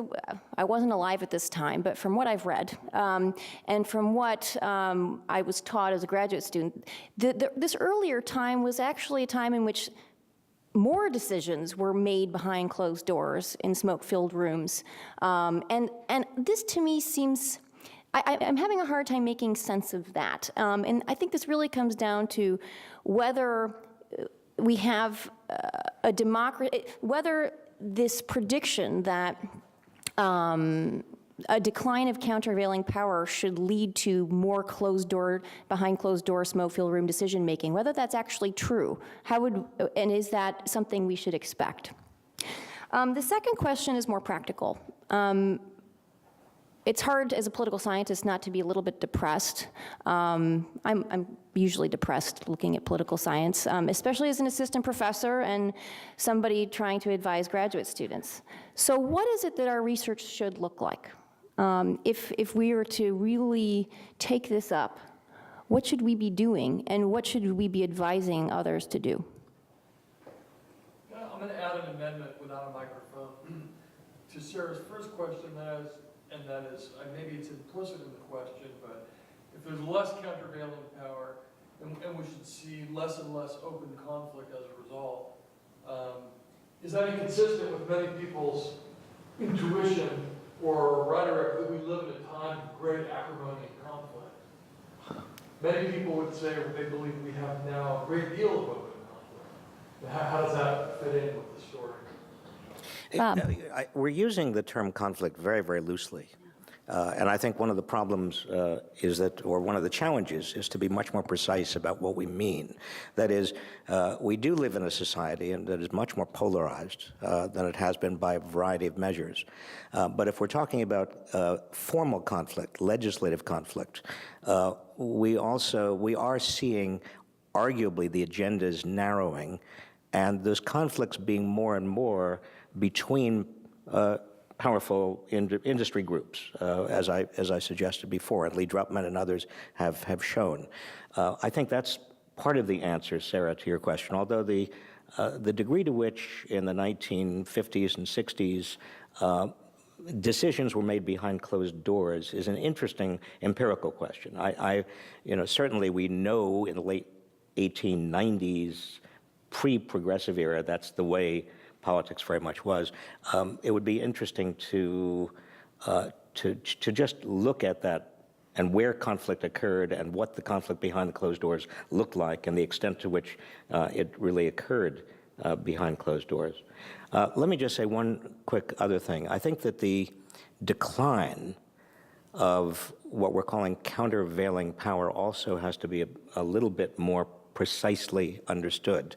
I wasn't alive at this time, but from what I've read and from what I was taught as a graduate student, this earlier time was actually a time in which more decisions were made behind closed doors in smoke-filled rooms. And this to me seems, I'm having a hard time making sense of that. And I think this really comes down to whether we have a democracy, whether this prediction that a decline of countervailing power should lead to more behind closed door, smoke-filled room decision-making, whether that's actually true. And is that something we should expect? The second question is more practical. It's hard as a political scientist not to be a little bit depressed. I'm usually depressed looking at political science, especially as an assistant professor and somebody trying to advise graduate students. So what is it that our research should look like? If we were to really take this up, what should we be doing and what should we be advising others to do? I'm going to add an amendment without a microphone to Sarah's first question, and that is, maybe it's implicit in the question, but if there's less countervailing power, and we should see less and less open conflict as a result, is that inconsistent with many people's intuition or rhetoric that we live in a time of great acrimony and conflict? Many people would say they believe we have now a great deal of open conflict. How does that fit in with the story? We're using the term conflict very, very loosely. And I think one of the problems is that, or one of the challenges, is to be much more precise about what we mean. That is, we do live in a society that is much more polarized than it has been by a variety of measures. But if we're talking about formal conflict, legislative conflict, we are seeing arguably the agendas narrowing and those conflicts being more and more between powerful industry groups, as I suggested before, and Lee Drupman and others have shown. I think that's part of the answer, Sarah, to your question, although the degree to which in the 1950s and 60s decisions were made behind closed doors is an interesting empirical question. Certainly we know in the late 1890s, pre-progressive era, that's the way politics very much was. It would be interesting to just look at that and where conflict occurred and what the conflict behind the closed doors looked like and the extent to which it really occurred behind closed doors. Let me just say one quick other thing. I think that the decline of what we're calling countervailing power also has to be a little bit more precisely understood.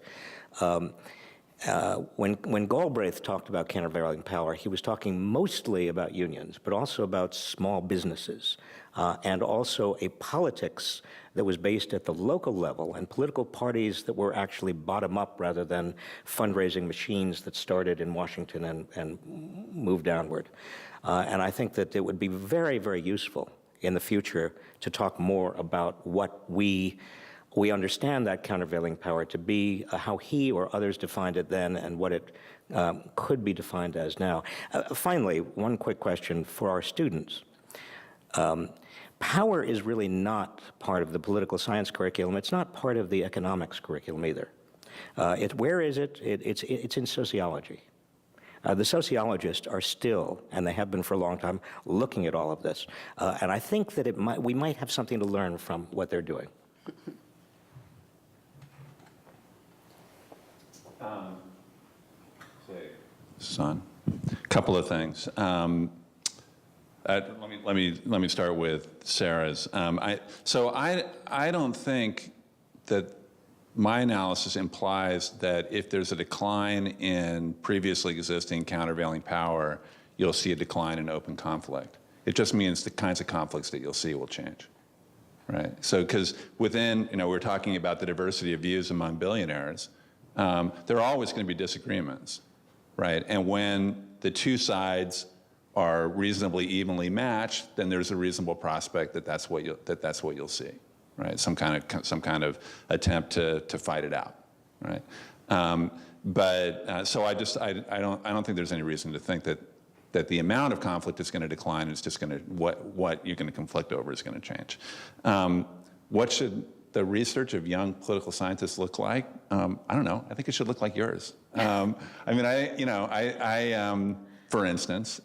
When Galbraith talked about countervailing power, he was talking mostly about unions, but also about small businesses, and also a politics that was based at the local level and political parties that were actually bottom-up rather than fundraising machines that started in Washington and moved downward. And I think that it would be very, very useful in the future to talk more about what we understand that countervailing power to be, how he or others defined it then, and what it could be defined as now. Finally, one quick question for our students. Power is really not part of the political science curriculum. It's not part of the economics curriculum either. Where is it? It's in sociology. The sociologists are still, and they have been for a long time, looking at all of this. And I think that we might have something to learn from what they're doing. Son, a couple of things. Let me start with Sarah's. So I don't think that my analysis implies that if there's a decline in previously existing countervailing power, you'll see a decline in open conflict. It just means the kinds of conflicts that you'll see will change, right? So, because within, we're talking about the diversity of views among billionaires, there are always going to be disagreements, right? And when the two sides are reasonably evenly matched, then there's a reasonable prospect that that's what you'll see, right? Some kind of attempt to fight it out, right? So I don't think there's any reason to think that the amount of conflict is going to decline. It's just going to what you're going to conflict over is going to change. What should the research of young political scientists look like? I don't know. I think it should look like yours. For instance,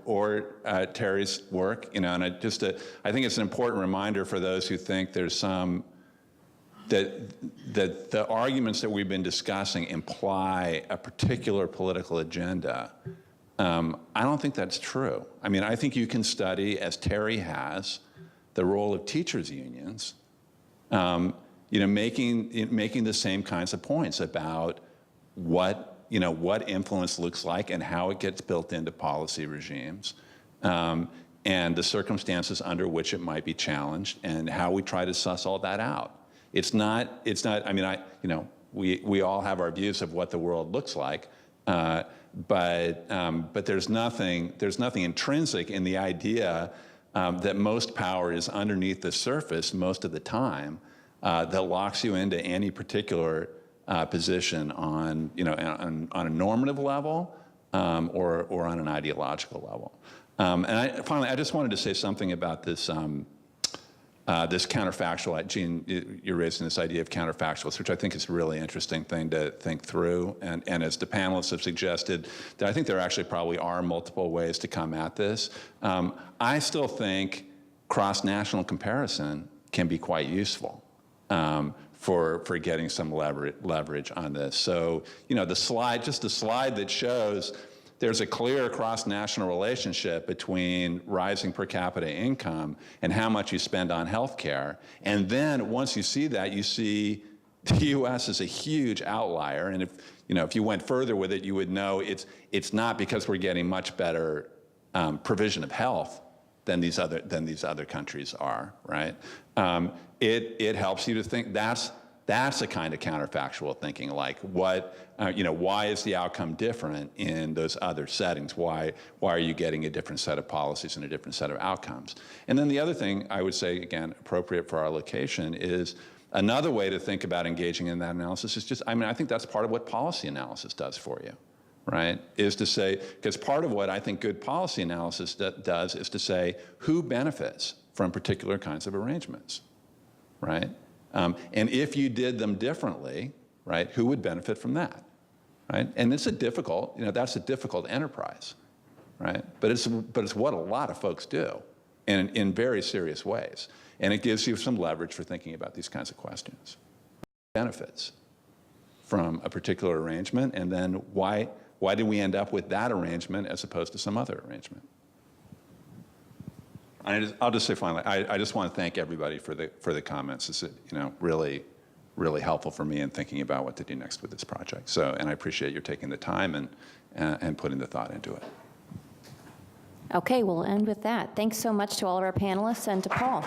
or Terry's work, and I think it's an important reminder for those who think there's some that the arguments that we've been discussing imply a particular political agenda. I don't think that's true. I think you can study, as Terry has, the role of teachers' unions, making the same kinds of points about what influence looks like and how it gets built into policy regimes, and the circumstances under which it might be challenged, and how we try to suss all that out. We all have our views of what the world looks like, but there's nothing intrinsic in the idea that most power is underneath the surface most of the time that locks you into any particular position on a normative level or on an ideological level. Finally, I just wanted to say something about this this counterfactual. Gene, you're raising this idea of counterfactuals, which I think is a really interesting thing to think through. And as the panelists have suggested, I think there actually probably are multiple ways to come at this. I still think cross-national comparison can be quite useful. For getting some leverage on this. So, the slide that shows there's a clear cross-national relationship between rising per capita income and how much you spend on healthcare. And then once you see that, you see the U.S. is a huge outlier. And if you went further with it, you would know it's not because we're getting much better provision of health than these other countries are, right? It helps you to think that's a kind of counterfactual thinking, like why is the outcome different in those other settings? Why are you getting a different set of policies and a different set of outcomes? And then the other thing I would say, again, appropriate for our location, is another way to think about engaging in that analysis is just, I think that's part of what policy analysis does for you, right? Is to say, because part of what I think good policy analysis does is to say who benefits from particular kinds of arrangements, right? And if you did them differently, right, who would benefit from that, right? And it's that's a difficult enterprise, right? But it's what a lot of folks do, and in very serious ways. And it gives you some leverage for thinking about these kinds of questions. Benefits from a particular arrangement, and then why did we end up with that arrangement as opposed to some other arrangement? I'll just say finally, I just want to thank everybody for the comments. It's really really helpful for me in thinking about what to do next with this project. So, and I appreciate your taking the time and putting the thought into it. Okay, we'll end with that. Thanks so much to all of our panelists and to Paul.